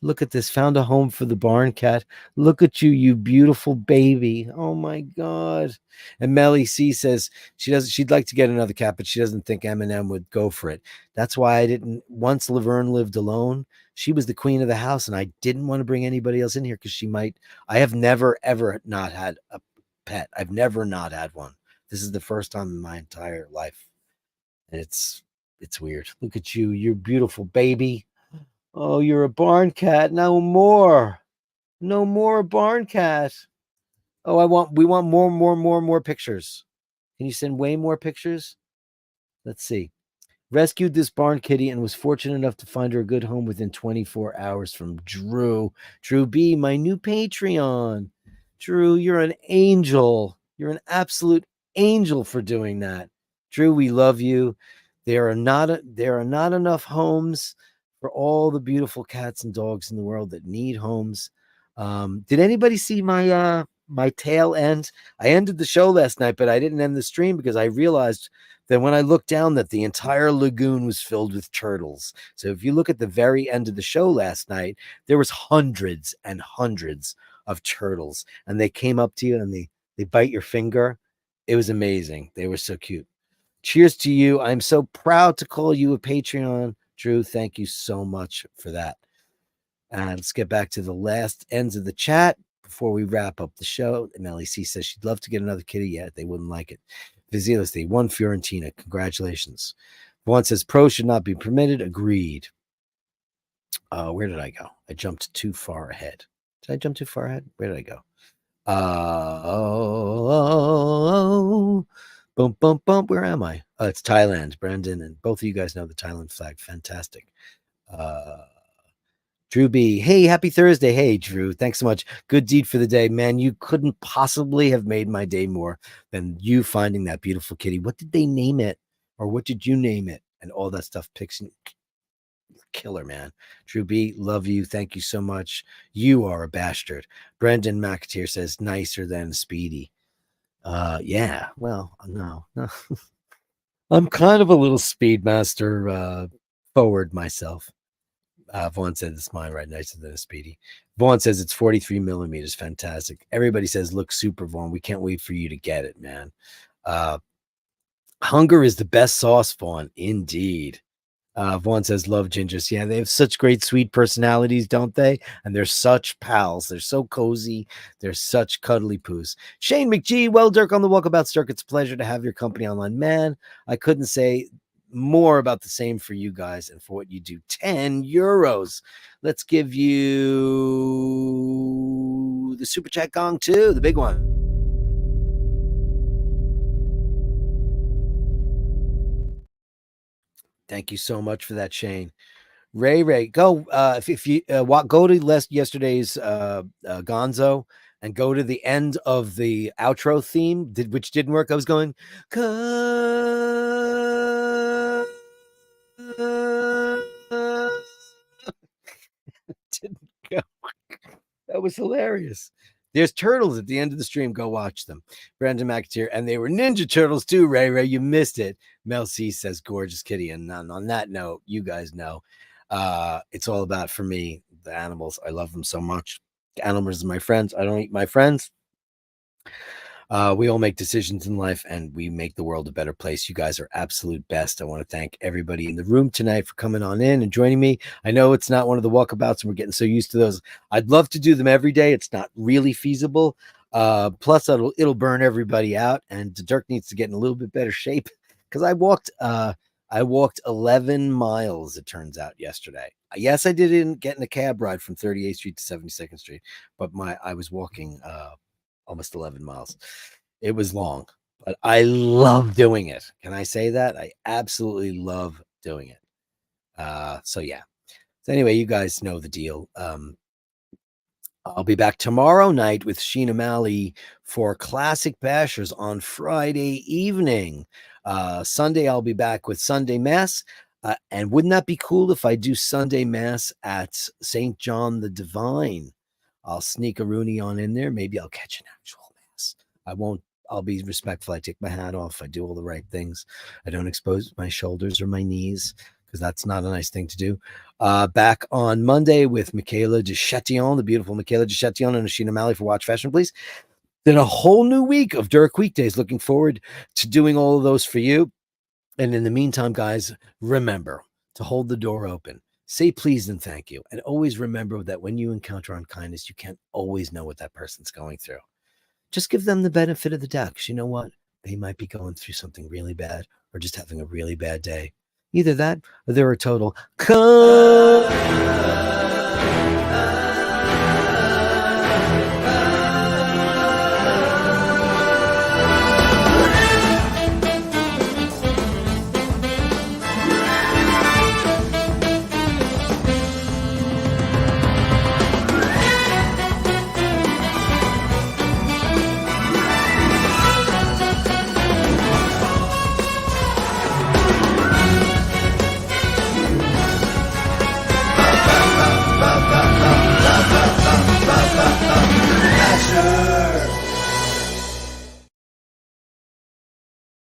Look at this. Found a home for the barn cat. Look at you, you beautiful baby. Oh my God. And Melly C says she'd like to get another cat, but she doesn't think Eminem would go for it. That's why I didn't. Once Laverne lived alone, she was the queen of the house, and I didn't want to bring anybody else in here because she might. I have never, ever not had a pet. I've never not had one. This is the first time in my entire life. And it's weird. Look at you, you're beautiful baby. Oh, you're a barn cat. No more. No more barn cat. Oh, we want more pictures. Can you send way more pictures? Let's see. Rescued this barn kitty and was fortunate enough to find her a good home within 24 hours from Drew. Drew B, my new Patreon. Drew, you're an angel. You're an absolute angel for doing that. Drew, we love you. There are not enough homes for all the beautiful cats and dogs in the world that need homes. Did anybody see my my tail end? I ended the show last night, but I didn't end the stream because I realized that when I looked down that the entire lagoon was filled with turtles. So if you look at the very end of the show last night, there was hundreds and hundreds of turtles, and they came up to you and they bite your finger. It was amazing. They were so cute. Cheers to you. I'm so proud to call you a Patreon. Drew, thank you so much for that. And let's get back to the last ends of the chat before we wrap up the show. Melly C says she'd love to get another kitty, yet they wouldn't like it. Vizilis, they won Fiorentina. Congratulations. One says pro should not be permitted. Agreed. Where did I go? I jumped too far ahead. Did I jump too far ahead? Where did I go? Boom, boom, boom. Where am I? Oh, it's Thailand, Brandon, and both of you guys know the Thailand flag. Fantastic. Drew B. Hey, happy Thursday. Hey, Drew. Thanks so much. Good deed for the day. Man, you couldn't possibly have made my day more than you finding that beautiful kitty. What did they name it? Or what did you name it? And all that stuff. Picks killer, man. Drew B, love you. Thank you so much. You are a bastard. Brendan McAteer says nicer than Speedy. Yeah, well, no. I'm kind of a little Speedmaster forward myself. Vaughn said it's mine, right? Nicer than a Speedy. Vaughn says it's 43 millimeters. Fantastic. Everybody says look super, Vaughn. We can't wait for you to get it, man. Hunger is the best sauce, Vaughn. Indeed. Vaughn says love gingers. Yeah, they have such great sweet personalities, don't they? And they're such pals. They're so cozy. They're such cuddly poos. Shane McGee, well, Dirk on the walkabouts. Dirk, it's a pleasure to have your company online. Man, I couldn't say more about the same for you guys and for what you do. 10 euros. Let's give you the super chat gong too, the big one. Thank you so much for that, Shane. Ray, go if you go to yesterday's Gonzo and go to the end of the outro theme, which didn't work. I was going, didn't go. That was hilarious. There's turtles at the end of the stream. Go watch them. Brandon McAteer. And they were Ninja Turtles too, Ray. You missed it. Mel C says, gorgeous kitty. And on that note, you guys know, it's all about, for me, the animals. I love them so much. Animals are my friends. I don't eat my friends. We all make decisions in life and we make the world a better place. You guys are absolute best. I want to thank everybody in the room tonight for coming on in and joining me. I know it's not one of the walkabouts and we're getting so used to those. I'd love to do them every day. It's not really feasible. Plus it'll burn everybody out, and Dirk needs to get in a little bit better shape because I walked 11 miles, it turns out, yesterday. Yes, I didn't get in a cab ride from 38th Street to 72nd Street, but I was walking almost 11 miles. It was long, but I love doing it. Can I say that? I absolutely love doing it. So yeah. So anyway, you guys know the deal. I'll be back tomorrow night with Sheena Malley for Classic Bashers on Friday evening. Sunday, I'll be back with Sunday Mass. And wouldn't that be cool if I do Sunday Mass at St. John the Divine? I'll sneak a Rooney on in there. Maybe I'll catch an actual Mass. I'll be respectful. I take my hat off. I do all the right things. I don't expose my shoulders or my knees because that's not a nice thing to do. Back on Monday with Michaela de Chatillon, the beautiful Michaela de Chatillon and Sheena Malley for Watch Fashion, Please. Then a whole new week of Dirk Weekdays. Looking forward to doing all of those for you. And in the meantime, guys, remember to hold the door open. Say please and thank you. And always remember that when you encounter unkindness, you can't always know what that person's going through. Just give them the benefit of the doubt. Because you know what? They might be going through something really bad or just having a really bad day. Either that or they're a total cunt.